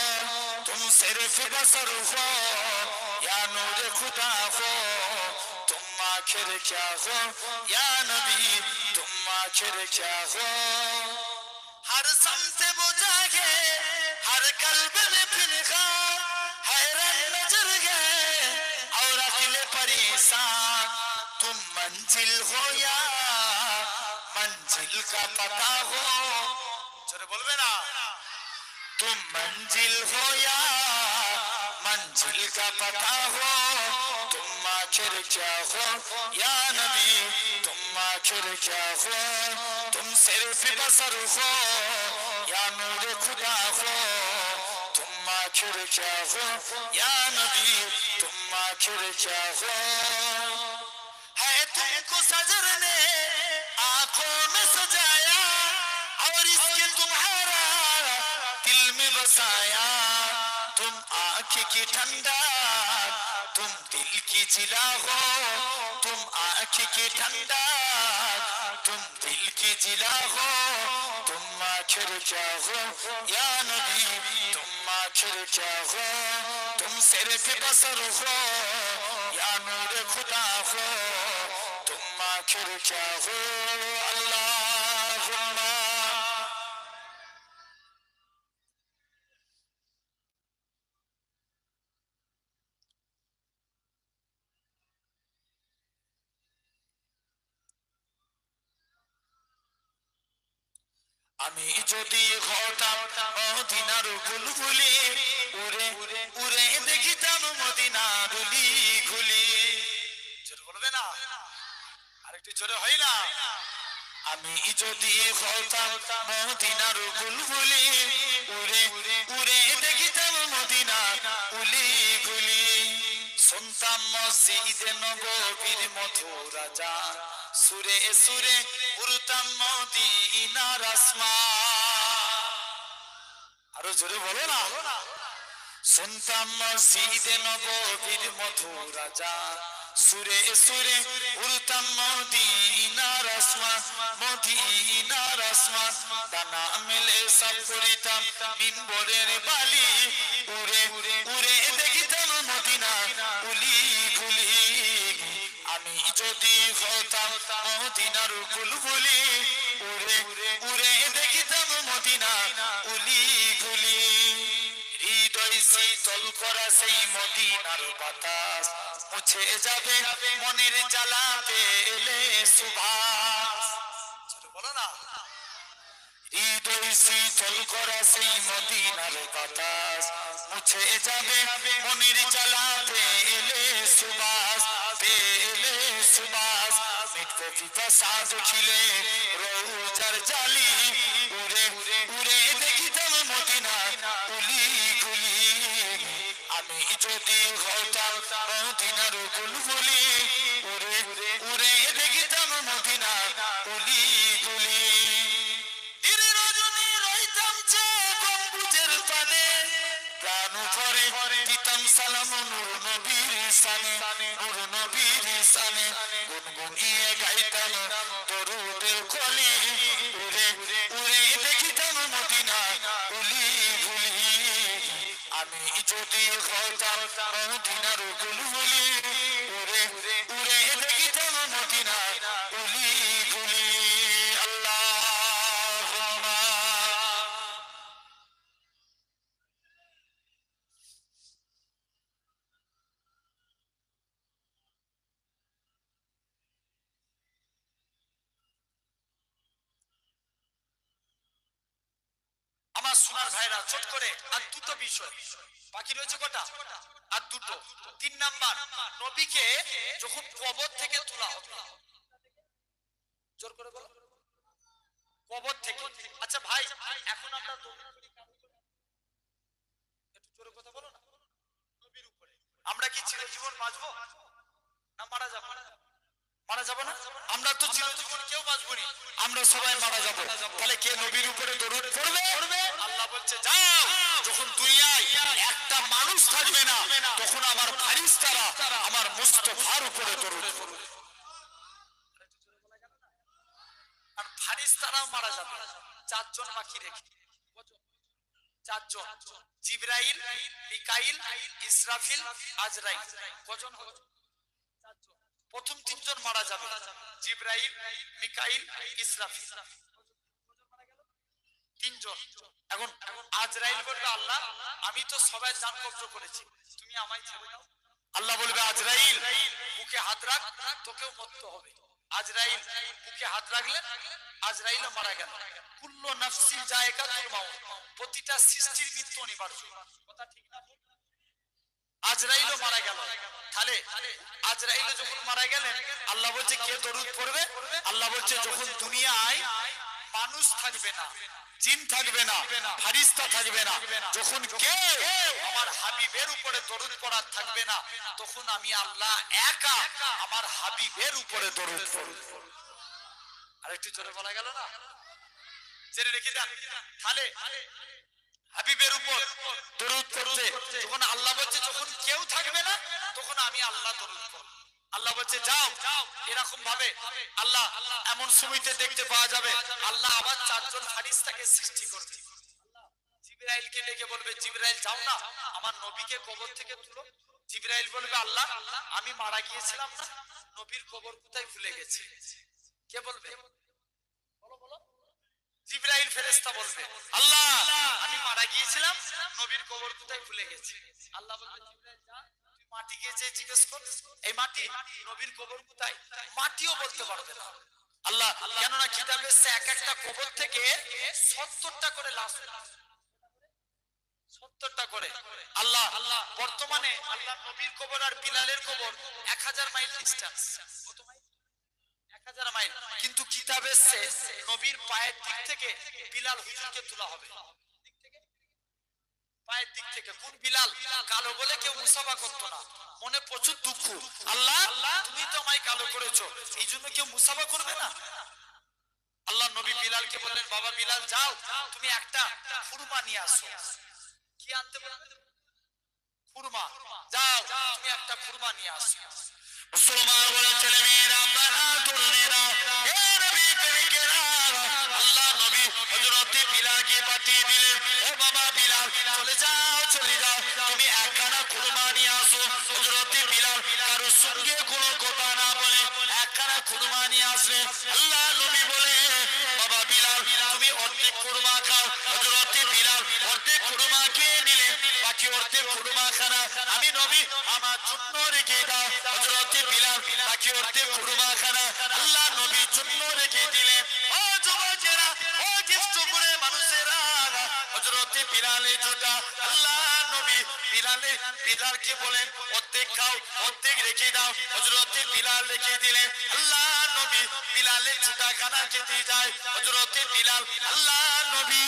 A: तुम सिर्फ बसर हो या नूर खुदा हो तुम आखिर क्या हो या नबी तुम आखिर क्या हो हर समते बुझा के हर कल्ब में फिनका हैरान नजर गए और अकेले परेशान तुम मंजिल हो या मंजिल का पता हो জোরে বলবে না?
B: तुम मंजिल हो या मंजिल का पता हो, तुम आखिर क्या हो या नबी, तुम आखिर क्या हो, तुम सिर्फ बसर हो या नूर खुदा हो, तुम आखिर क्या हो या नबी, तुम आखिर क्या हो। है तुमको सजर ने आंखों में सजाया और इसके तुम्हारा दिल में बसाया, तुम आँख की ठंडा तुम दिल की जिला हो, तुम आँख की ठंडा तुम दिल की जिला हो, तुम आखिर क्या हो या नबी, तुम आखिर क्या हो, तुम सिर्फ बसर हो या नूर खुदा हो, तुम आखिर क्या हो। अल्लाहुम्मा আমি যদি হতাম মদিনার বুলবুলি, উড়ে উড়ে দেখিতাম মদিনার ধুলি খুলি।
A: জোরে বলবে না? আরেকটু জোরে হয় না?
B: আমি যদি হতাম মদিনার বুলবুলি, উড়ে উড়ে দেখিতাম মদিনা উলি গুলি। শুনতাম মসজিদে নববীর মধুর আজান, সুরে সুরে উড়তাম মদিনার আসমান। আরো জোরে বলো না? শুনতাম মসজিদে নববীর মধুর আজান, সুরে সুরে উড়তাম মদিনার আসমান, মদিনার আসমান। ডানা মেলে সব করিতাম মিম্বরের বালি, উড়ে উড়ে দেখিতাম মদিনা উলি গুলি। আমি যদি হতাম মদিনার বুলবুলি, উড়ে উড়ে দেখিতাম মদিনা উলি গুলি। হৃদয় শীতল করা সেই মদিনার বাতাস, মুছে যাবে মনের জ্বালা পেলে সুবাস।
A: বলো না?
B: হৃদয় শীতল করা সেই মদিনার বাতাস, মুছে যাবে মনের জ্বালা পেলে সুবাস, পেলে সুবাস। মিটবে পিপাসা দেখিলে রৌজার জালি, উড়ে উড়ে দেখিতাম মদিনা উলি গুলি। আমি যদি হতাম মদিনার বুলবুলি, উড়ে উড়ে দেখিতাম মদিনা উলি গুলি। রজনী রইতাম যে গম্বুজের পানে, প্রাণ ভরে দিতাম সালাম নূর নবীর শানে, নূর নবীর শানে। গুনগুনিয়ে গাইতাম দরুদের কলি, উড়ে উড়ে দেখিতাম মদিনা উলি গুলি। আমি যদি হতাম মদিনার বুলবুলি, উড়ে উড়ে দেখিতাম মদিনা উলি গুলি। আল্লাহুম্মা
A: আমার সোনার ভাইরা চট করে আর দুটো বিষয় বাকি রয়েছে। কটা? আর দুটো। 3 নাম্বার, নবীকে যখন কবর থেকে তোলা হবে, জোর করে বলো, কবর থেকে। আচ্ছা ভাই, এখন আমরা একটু জোরে কথা বলো না। নবীর উপরে আমরা কি চিরজীবন বাঁচবো না মারা যাবো? মারা যাবো না? আমরা তো চিরজীবন কেউ বাঁচবো না,
B: আমরা সবাই মারা যাব। তাহলে কে নবীর উপরে দরুদ পড়বে?
A: আল্লাহ বলছে যাও,
B: যখন দুনিয়ায় একটা মানুষ থাকবে না, তখন আমার ফারিস্তারা আমার মুস্তাফার উপরে দরুদ পড়বে।
A: আর ফারিস্তারাও মারা যাবে। 4 জন বাকি রেখে, 4 জন, জিবরাইল, মিকাইল, ইসরাফিল, আজরাইল। কজন হলো? 4 জন। প্রথম 3 জন মারা যাবে, জিবরাইল, মিকাইল, ইসরাফিল। 3 জন। এখন আজরাইল বলবে আল্লাহ আমি তো সবাই জান কবজ করেছি, তুমি আমায় ছেড়ে দাও।
B: আল্লাহ বলবে আজরাইল
A: বুকে হাত রাখ, তোকেও মরতে হবে। আজরাইল বুকে হাত রাখলেন, আজরাইলও মারা গেল। কুল্লু নাফসিন যায়কাতুল মাউত, প্রতিটা সৃষ্টির মৃত্যু অনিবার্য। কথা ঠিক না? আজরাইলও মারা গেল, তাহলে আজরাইল যখন মারা গেলেন আল্লাহ বলছে কে দরুদ পড়বে? আল্লাহ বলছে যখন দুনিয়ায় মানুষ থাকবে না, জিন থাকবে না, ফারিস্তা থাকবে না, যখন কেউ আমার হাবিবের উপরে দরুদ পড়ার থাকবে না, তখন আমি আল্লাহ একা আমার হাবিবের উপরে দরুদ পড়ব। আর একটু জোরে বলা গেল না? জেনে রেখে দেন। তাহলে হাবিবের উপর দরুদ পড়তে যখন আল্লাহ বলছে যখন কেউ থাকবে না তখন আমি আল্লাহ দরুদ পড়ব। আল্লাহ বলছে যাও, এরকম ভাবে আল্লাহ এমন সময়তে দেখতে পাওয়া যাবে আল্লাহ আবার চারজন ফারিস্তাকে সৃষ্টি করবে। জিবরাইলকে ডেকে বলবে জিবরাইল যাও না আমার নবীকে কবর থেকে তুলো। জিবরাইল বলবে আল্লাহ আমি মারা গিয়েছিলাম না, নবীর কবর কোথায় ভুলে গেছে। কে বলবে? জিবরাইল ফেরেশতা বলবে আল্লাহ আমি মারা গিয়েছিলাম, নবীর কবর কোথায় ভুলে গেছে। আল্লাহ বলবে জিবরাইল যা তুই মাটি গিয়েছে জিজ্ঞেস কর, এই মাটি নবীর কবর কোথায়? মাটিও বলতে পারবে না। আল্লাহ কেননা কিতাবে এক একটা কবর থেকে 70টা করে লাশ, 70টা করে। আল্লাহ বর্তমানে আল্লাহ নবীর কবর আর বিলালের কবর 1000 মাইল ডিসটেন্স, 1000 মাইল, কিন্তু কিতাবে নবীর পায়ের দিক থেকে বিলাল হুজুরকে তোলা হবে। পায়ের দিক থেকে। কোন বিলাল? কালো বলে কেউ মুসাফা করতো না, মনে প্রচুর দুঃখ, আল্লাহ তুমি তো আমায় কালো করেছো, এই জন্য কেউ মুসাফা করবে না। আল্লাহ নবী বিলালকে বললেন বাবা বিলাল যাও তুমি একটা খুরমা নিয়ে আসো। কি আনতে বললেন? খুরমা। যাও তুমি একটা খুরমা নিয়ে আসো।
B: মুসলমান বলে ছেলে মেয়েরা বাহাদুরেরা হে নবী প্রেমিকেরা, আল্লাহ নবী হযরতে বিলালকে পাঠিয়ে দিলেন, ও বাবা বিলাল চলে যাও তুমি একখানা খুরমা নিয়ে আসো। হযরতে বিলাল কারোর সঙ্গে কোনো কথা না বলে একখানা খুরমা নিয়ে আসলেন। আল্লাহ নবী বলে বাবা বিলাল তুমি অর্ধেক খুরমা খাও। হযরতে বিলাল অর্ধেক খুরমা খেয়ে নিলেন, বাকি অর্ধেক খুরমা খানা আমি নবী আমার জন্য রেখে দাও। হযরতে বিলাল বাকি অর্ধেক খুরমা খানা আল্লাহ নবীর জন্য রেখে দিলেন। ও যুবকেরা, ও জ্যেষ্ঠপুরে মানুষেরা, হযরতে বিলালের জুতা আল্লাহ নবী বিলালকে বলেন অর্ধেক খাও অর্ধেক রেখে দাও। হযরতে বিলাল রেখে দিলেন। আল্লাহ নবী বিলালের জুতা খানা খেতে যায়। হযরতে বিলাল আল্লাহ নবী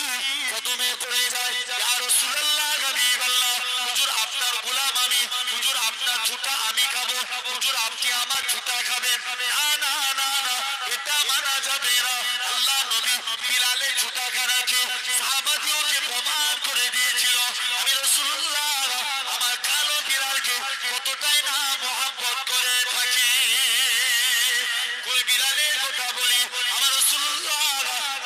B: কদমে পড়ে যায়, ইয়া রাসূলুল্লাহ হাবিবাল্লাহ, হুজুর আপনার গোলাম আমি, হুজুর আপনার জুতা আমি খাবো, হুজুর আপনি আমার জুতা খাবেন। না না না না, এটা মানা যাবে না। আল্লাহ নবী বিলালের জুতা খানাকে সাহাবাদিওকে প্রমাণ করে দিয়েছিল আমি রাসূলুল্লাহ আমার কালো বিলালকে কতটাই না মহব্বত করে থাকি। কোন বিলালের কথা বলি আমার রাসূলুল্লাহ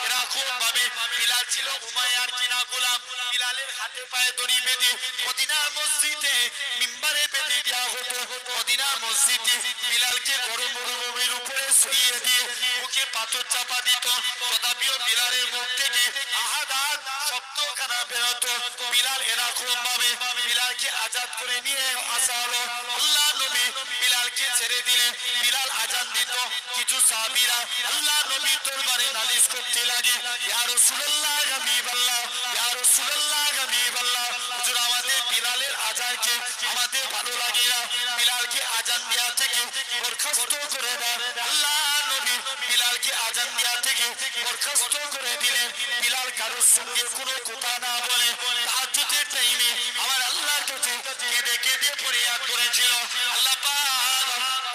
B: এরকম ভাবে বিলাল ছিল উমাইয়ার কিনা গোলাম। বিলালের হাতে পায়ে দড়ি বেঁধে মদিনার মসজিদে মিম্বারে বেঁধে দেওয়া হতো। মদিনার মসজিদে বিলালকে গরম মরুভূমির উপরে শুইয়ে দিয়ে মুখে পাথর চাপা দিত, তথাপিও বিলালের মুখ থেকে আহাদাত শব্দখানা বেরোতো। বিলাল এরকম ভাবে বিলালকে আজাদ করে নিয়ে আসা হলো। আল্লাহ নবী বিলালকে ছেড়ে দিলেন, বিলাল আজান দিত। কিছু সাহাবীরা আল্লাহ নবীর দরবারে নালিশ করতে লাগে, ইয়া রাসূলুল্লাহ হাবিবাল্লাহ, ইয়া রাসূলুল্লাহ হাবিবাল্লাহ, হুজুর আমাদের বিলালের আজানকে আমাদের ভালো লাগে না, বিলালকে আজান দেওয়া থেকে বরখাস্ত করে দেন। আল্লাহ নবী বিলালকে আজান দেওয়া থেকে বরখাস্ত করে দিলেন। বিলাল কারোর সঙ্গে কোনো কথা না বলে তাহাজ্জুদের টাইমে আমার আল্লাহর কাছে কেঁদে কেঁদে ফরিয়াদ করেছিল, আল্লাহ পাক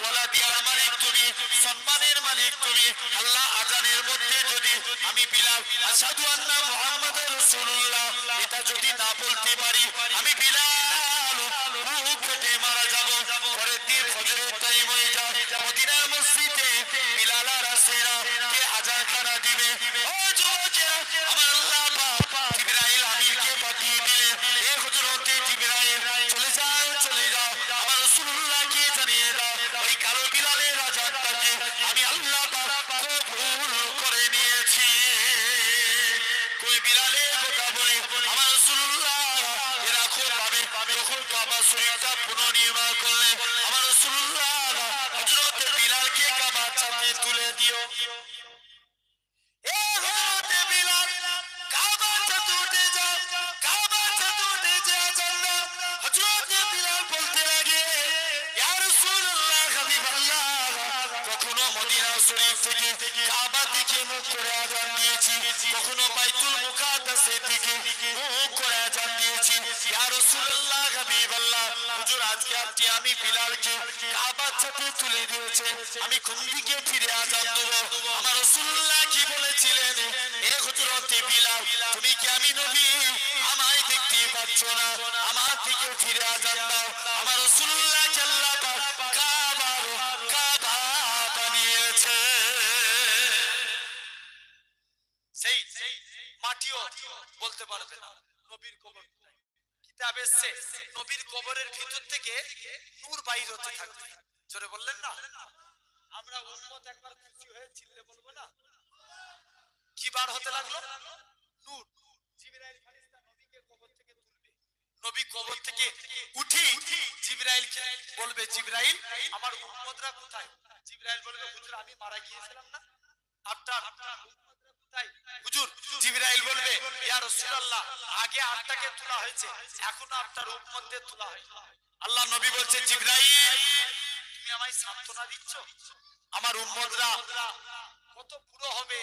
B: ওয়ালা দিয়ার মালিক তুমি, সম্মানের মালিক তুমি। আল্লাহ আজানের মধ্যে যদি আমি বিলাল আশহাদু আন্না মুহাম্মাদুর রাসূলুল্লাহ এটা যদি না বলতে পারি আমি বিলাল রূহ ফেটে মারা যাব। পরের দিন ফজরের টাইম হয়ে যায়, মদিনার মসজিদে বিলাল আর আসেনা, কে আজান খানা দিবে? ও যুবকেরা, আমার আল্লাহ পাক জিবরাইল আমিনকে পাঠিয়ে দিলেন, এ হযরতে জিবরাইল চলে যাও আমার রাসূলুল্লাহকে জানিয়ে দাও ওই কালো বিলালের আজানটাকে আমি আল্লাহ পাক কবুল করে নিয়েছি। কোন বিলালের কথা বলে আমার রাসূলুল্লাহ এরকম ভাবে যখন কাবা শরীফটা পুনর্নির্মাণ করলেন আমার রাসূলুল্লাহ হযরতে বিলালকে কাবার সামনে তুলে দিও। এ হযরতে বিলাল কাবা দিকে মুখ করে আযান দিয়েছি, কখনো বাইতুল মুকাদ্দাসের দিকে মুখ করে আযান দিয়েছি। ইয়া রাসূলুল্লাহ হাবিবাল্লাহ, হুজুর আজকে আপনি আমি বিলালকে কাবার সাথে তুলে দিয়েছে, আমি কোন দিকে ফিরে আযান দেব? আমার রাসূলুল্লাহ কি বলেছিলেন? এ হযরতে বিলাল, তুমি কি আমি নবী আমায় দেখতে পাচ্ছ না? আমার দিকে ফিরে আযান দাও। আমার রাসূলুল্লাহ আল্লাহ পাক কাবা বানিয়েছে।
A: সেই মাটিও বলতে পারবে না নবীর কবর কিতাব এসেছে, নবীর কবরের ভিতর থেকে নূর বাইর হতে থাকবে। জোরে বললেন না? আমরা উম্মত একবার খুশি হয়ে চিল্লে বলবো না? কি বার হতে লাগলো? নূর। জিবরাইল ফেরেশতা নবীকে কবর থেকে তুলবে, নবী কবর থেকে উঠি জিবরাইলকে বলবে, জিবরাইল আমার উম্মতরা কোথায়? জিবরাইল বলবে, হুজুর আমি মারা গিয়েছিলাম না, আপনার উম্মতরা কোথায়? হুজুর জিবরাইল বলবে, ইয়া রাসূলুল্লাহ আগে আটটাকে তোলা হয়েছে, এখন আপনার উম্মতদের তোলা হয়েছে। আল্লাহ নবী বলছে, জিবরাইল তুমি আমায় সান্ত্বনা দিচ্ছ? আমার উম্মতরা কত বুড়ো হবে,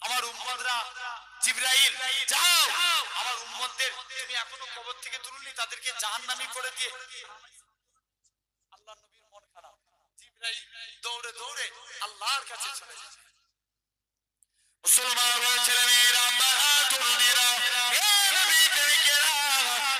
A: আমার উম্মতরা, জিবরাইল যাও আমার উম্মতদের তুমি এখনো কবর থেকে তুলনি, তাদেরকে জাহান্নামী করে দিয়ে। আল্লাহ নবীর মন খারাপ, জিবরাইল দৌড়ে দৌড়ে আল্লাহর কাছে চলে যায়।
B: মুসলমান ছেলেমেয়েরা, তরুণেরা, হে নবী প্রেমিকেরা,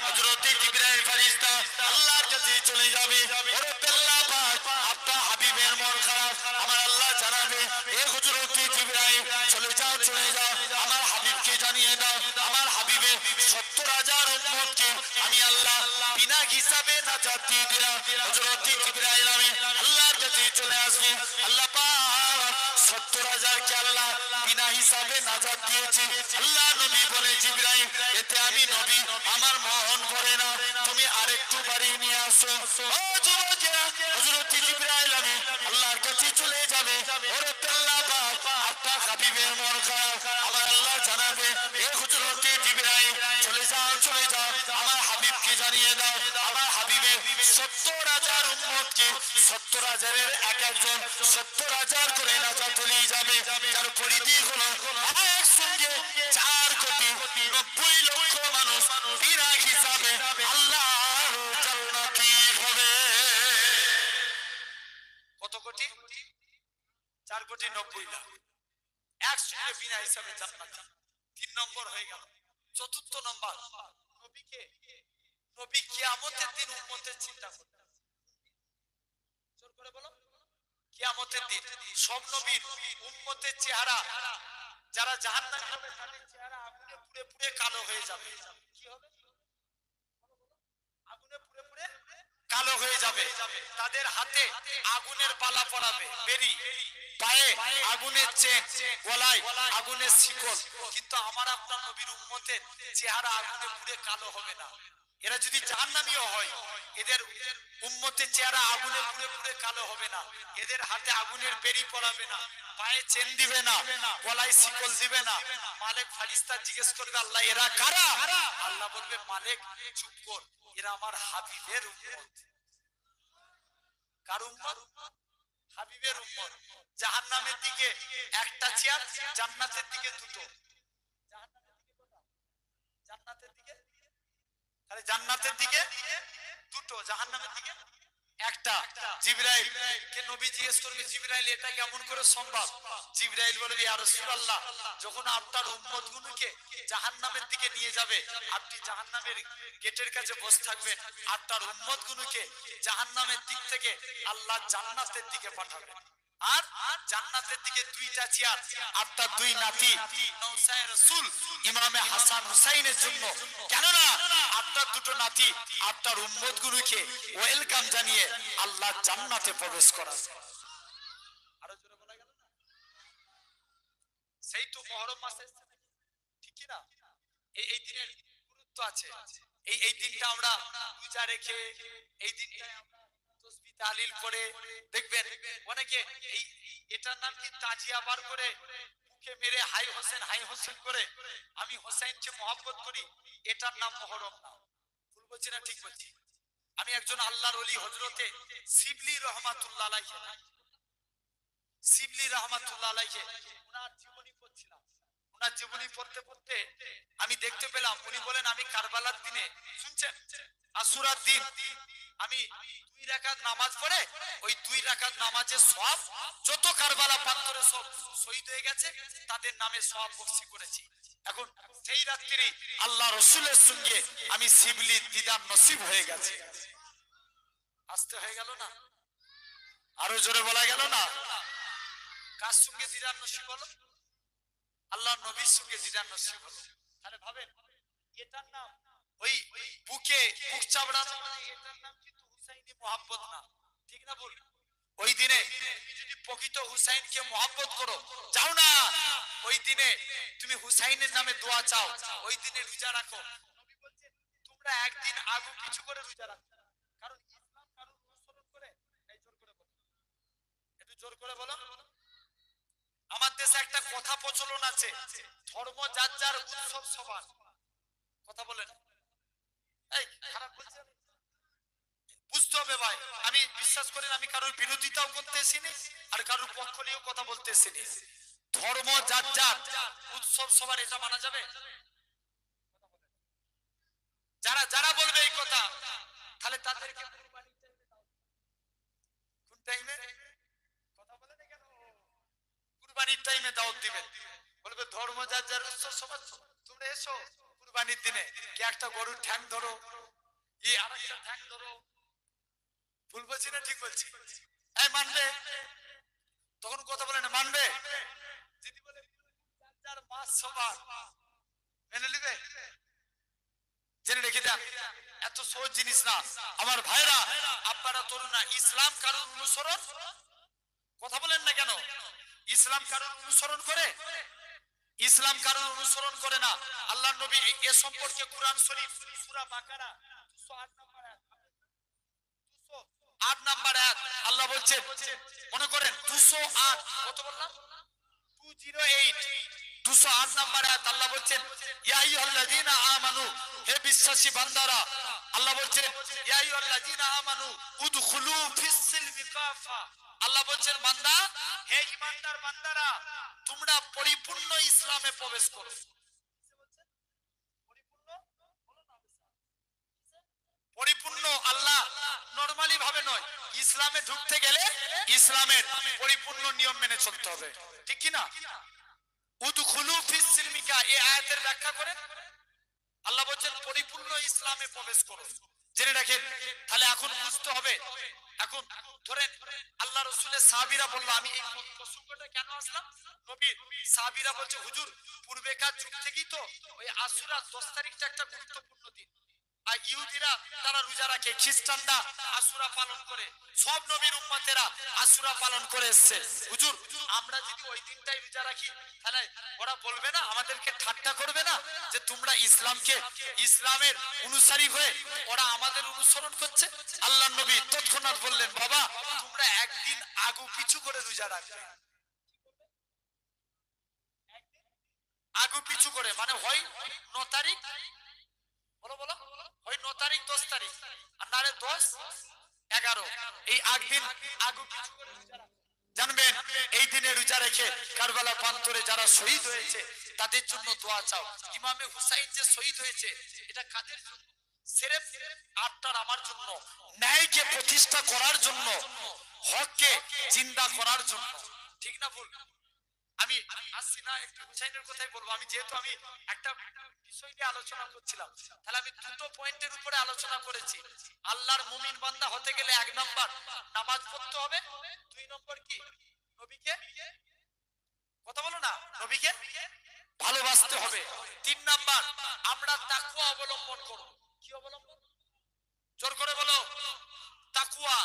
B: হযরতে জিবরাইল ফেরেশতা আল্লাহর কাছে চলে যাবে। ওরে আল্লাহ পাক আপনার হাবিবের মন খারাপ, আমার আল্লাহ জানাবে, হে হযরতে জিবরাইল চলে যাও চলে যাও, আমার হাবিবকে জানিয়ে দাও, আমার হাবিবের ৭০,০০০ উম্মতকে আমি আল্লাহ বিনা হিসাবে নাজাত দিয়ে দিলাম। হযরতে জিবরাইল আমি আল্লাহর কাছে চলে আসবে। আল্লাহ পাক ৭০,০০০ কে আল্লাহ বিনা হিসাবে নাজাত দিয়েছে। আল্লাহ নবী বলে, জিবরাইল এতে আমি নবী আমার মন ভরে না, তুমি আরেকটু বাড়িয়ে নিয়ে আসো। ও যুবকেরা, হযরত জিবরাইল আমি আল্লাহর কাছে চলে যাবে। ওরে আল্লাহ পাক আপনার হাবিবের মন খারাপ, আমার আল্লাহ জানাবে, এ হযরত জিবরাইল চলে যাও চলে যাও, আমার হাবিবকে জানিয়ে দাও, আমার হাবিবের ৭০,০০০ উম্মতকে ৭০,০০০-এর এক একজন ৭০,০০০ করে নাজাত নিয়ে যাবে, যার পরিধি হলো একসঙ্গে ৪,৯০,০০,০০০ মানুষ বিনা হিসাবে আল্লাহর জান্নাতি হবে।
A: কত কোটি? ৪,৯০,০০,০০০ একসঙ্গে বিনা হিসাবে জান্নাতি। ৩ নম্বর হয়ে গেল। ৪র্থ নম্বর, নবীকে নবী কিয়ামতের দিন উম্মতের চিন্তা করবে। জোর করে বলো, কিয়ামতের দিন সব নবীর উম্মতের চেহারা, যারা জাহান্নামী হবে তাদের চেহারা আগুনে পুড়ে পুড়ে কালো হয়ে যাবে। কি হবে? আগুনে পুড়ে পুড়ে কালো হয়ে যাবে। তাদের হাতে আগুনের পালা পরাবে, বেরি, পায়ে আগুনের চেন, গলায় আগুনের শিকল। কিন্তু আমার আপনার নবীর উম্মতের চেহারা আগুনে পুড়ে কালো হবে না। এরা যদি জাহান্নামীও হয়, এদের উম্মতের চেহারা আগুনে পুড়ে পুড়ে কালো হবে না। এদের হাতে আগুনের বেরি পরাবে না, পায়ে চেন দিবে না, গলায় শিকল দিবে না। মালিক ফেরেশতা জিজ্ঞেস করবে, আল্লাহ এরা কারা? আল্লাহ বলবে, মালিক চুপ কর, এরা আমার হাবিবের উম্মত। কার উম্মত? হাবিবের উম্মত। জাহান্নামের দিকে একটা চেয়ার, জান্নাতের দিকে দুটো। জান্নাতের দিকে তাহলে জান্নাতের দিকে দুটো, জাহান্নামের দিকে একটা। জিবরাইল কে নবী জিজ্ঞেস করবে, জিবরাইল এটা কেমন করে সম্ভব? জিবরাইল বলবে, ইয়া রাসূলুল্লাহ যখন আপনার উম্মতগুলোকে জাহান্নামের দিকে নিয়ে যাবে, আপনি জাহান্নামের গেটের কাছে বসে থাকবেন, আপনার উম্মতগুলোকে জাহান্নামের দিক থেকে আল্লাহ জান্নাতের দিকে পাঠাবেন। আর জান্নাতের দিকে দুইটা চেয়ার আপনার দুই নাতি নওসায়ে রাসূল ইমামে হাসান হুসাইনের জন্য। কেননা আপনার দুটো নাতি আপনার উম্মতগুলোকে ওয়েলকাম জানিয়ে আল্লাহ জান্নাতে প্রবেশ করাবে। আরো জোরে বলা গেল না? সেই তো মুহররম মাসে, ঠিক কি না? এই দিনের গুরুত্ব আছে। এই দিনটা আমরা রোজা রেখে, এই দিনটায় আমরা তাসবিহ তাহলিল করে, দেখবেন অনেকে এটার নাম কি তাজিয়া বার করে মুখে মেরে হাই হোসেন করে, আমি হোসেনকে মহব্বত করি, এটার নাম মুহররম না। ভুল বলছি না ঠিক বলছি? আমি একজন আল্লাহর ওলি হযরতে শিবলি রহমাতুল্লাহ আলাইহি, শিবলি রহমাতুল্লাহ আলাইহি ওনার জীবনী পড়ছিলাম। ওনার জীবনী পড়তে পড়তে আমি দেখতে পেলাম উনি বলেন আমি কারবালার দিনে, শুনছেন, আশুরার দিন আমি 2 রাকাত নামাজ পড়ে ওই 2 রাকাত নামাজের সওয়াব যত কারবালা প্রান্তরে সব শহীদ হয়ে গেছে তাদের নামে সওয়াব বখশি করেছি। এখন সেই রাত্রি আল্লাহ রাসূলের সঙ্গে আমি শিবলি দিদার নসিব হয়ে গেছে। আসতে হয়ে গেল না? আরো জোরে বলা গেল না? কার সঙ্গে দিদার নসিব হলো? আল্লাহ নবীর সঙ্গে দিদার নসিব হলো। তাহলে ভাবেন এটার নাম ওই বুকে বুক চাবড়ানো, মানে এটার নাম কিন্তু হুসাইনি মোহাব্বত না, ঠিক না বল? ওই দিনে তুমি যদি প্রকৃত হুসাইনকে মোহাব্বত করো, যাও না ওই দিনে তুমি হুসাইনের নামে দোয়া চাও, ওই দিনে রোজা রাখো। নবী বলছেন তোমরা একদিন আগু কিছু করে রোজা রাখো, কারণ ইসলাম কারণ অনুসরণ করে। এই জোর করে বলো, একটু জোর করে বলো। আমার দেশে একটা কথা প্রচলন আছে, ধর্ম যার যার উৎসব সবার। কথা বলেন, এই খারাপ বলছেন, বুঝতে হবে ভাই। আমি বিশ্বাস করি আমি কারোর বিরোধিতাও করতে এসিনি আর কারোর পক্ষ নিয়েও কথা বলতে এসিনি। ধর্ম যার যার উৎসব সবার, এটা মানা যাবে? যারা যারা বলবে এই কথা তাহলে তাদেরকে কোন টাইমে কথা বলে না কেন? কুরবানির টাইমে দাওয়াত দিবেন, বলবে ধর্ম যার যার উৎসব সবার, তোমরা এসো কুরবানির দিনে। কি একটা গরুর ঠ্যাং ধরো, আরেকটা ঠ্যাং ধরো। ভুল বলছি না ঠিক বলছি? এই মানবে? তখন কথা বলে না মানবে? যদি বলে যার মাস সবার, মেনে নিবে? জেনে রেখে দেন, এত সহজ জিনিস না আমার ভাইরা, আপনারা তরুণা। ইসলাম কারণ অনুসরণ, কথা বলেন না কেন? ইসলাম কারণ অনুসরণ করে? ইসলাম কারণ অনুসরণ করে না। আল্লাহ নবী এ সম্পর্কে কুরআন শরীফ সূরা বাকারা 208 নম্বর আয়াত, 208 নম্বর আয়াত আল্লাহ বলছেন, মনে করেন 208, কত বললাম? 208, 208 নম্বর আয়াত আল্লাহ বলছেন ইয়া আইয়ুহাল্লাযীনা আমানু, হে বিশ্বাসী বান্দারা, আল্লাহ বলছেন ইয়া আইয়ুহাল্লাযীনা আমানু উদখুলু ফিস সিলমি কাফা। আল্লাহ বলছেন বান্দা, হে ঈমানদার বান্দারা, তোমরা পরিপূর্ণ ইসলামে প্রবেশ করো। পরিপূর্ণ আল্লাহ নরমালি ভাবে নয়, ইসলামে ঢুকতে গেলে ইসলামের পরিপূর্ণ নিয়ম মেনে চলতে হবে, ঠিক কি না? উদখুলু ফিস সিলমিকা, এই আয়াতের ব্যাখ্যা করেন আল্লাহ বলছেন পরিপূর্ণ ইসলামে প্রবেশ করো। জেনে রাখেন, তাহলে এখন বুঝতে হবে। এখন ধরেন আল্লাহ রাসূলের সাহাবীরা বলল, আমি এই প্রসঙ্গটা কেন আসলাম, নবীর সাহাবীরা বলছে হুজুর পূর্বেকার যুগ থেকেই তো ওই আশুরা 10 তারিখটা একটা গুরুত্বপূর্ণ দিন। আর ইহুদিরা তারা রোজা রাখে, খ্রিস্টানরা আশুরা পালন করে, সব নবীর উম্মতেরা আশুরা পালন করে এসেছে। হুজুর আমরা যদি ওই দিনটাই রোজা রাখি তাহলে ওরা বলবে না, আমাদেরকে ঠাট্টা করবে না যে তোমরা ইসলামকে, ইসলামের অনুসারী হয়ে ওরা আমাদের অনুসরণ করছে? আল্লাহর নবী তৎক্ষণাৎ বললেন, বাবা তোমরা একদিন আগু পিছু করে রোজা রাখবে। আগু পিছু করে মানে হয় 9 তারিখ, বলো বলো, ওই 9 তারিখ 10 তারিখ, আর নারে 10 11, এই একদিন আগু পিছু করে রোজা রাখবে। জানবেন এই দিনে রোজা রেখে কারবালা প্রান্তরে যারা শহীদ হয়েছে তাদের জন্য দোয়া চাও। ইমামে হুসাইন যে শহীদ হয়েছে এটা কাদের জন্য? সিরেফ আপনার আমার জন্য, ন্যায়কে প্রতিষ্ঠা করার জন্য, হককে জিন্দা করার জন্য, ঠিক না ভুল? আমি আসছি না, একটু হুসাইনের কথাই বলবো। আমি যেহেতু আমি একটা বিষয় নিয়ে আলোচনা করছিলাম, তাহলে আমি দুটো পয়েন্টের উপরে আলোচনা করেছি। আল্লাহর মুমিন বান্দা হতে গেলে 1 নম্বর নামাজ পড়তে হবে, 2 নম্বর কি নবীকে, কথা বলো না, নবীকে ভালোবাসতে হবে, 3 নম্বর আমরা তাকওয়া অবলম্বন করব। কি অবলম্বন? জোর করে বলো, তাকওয়া।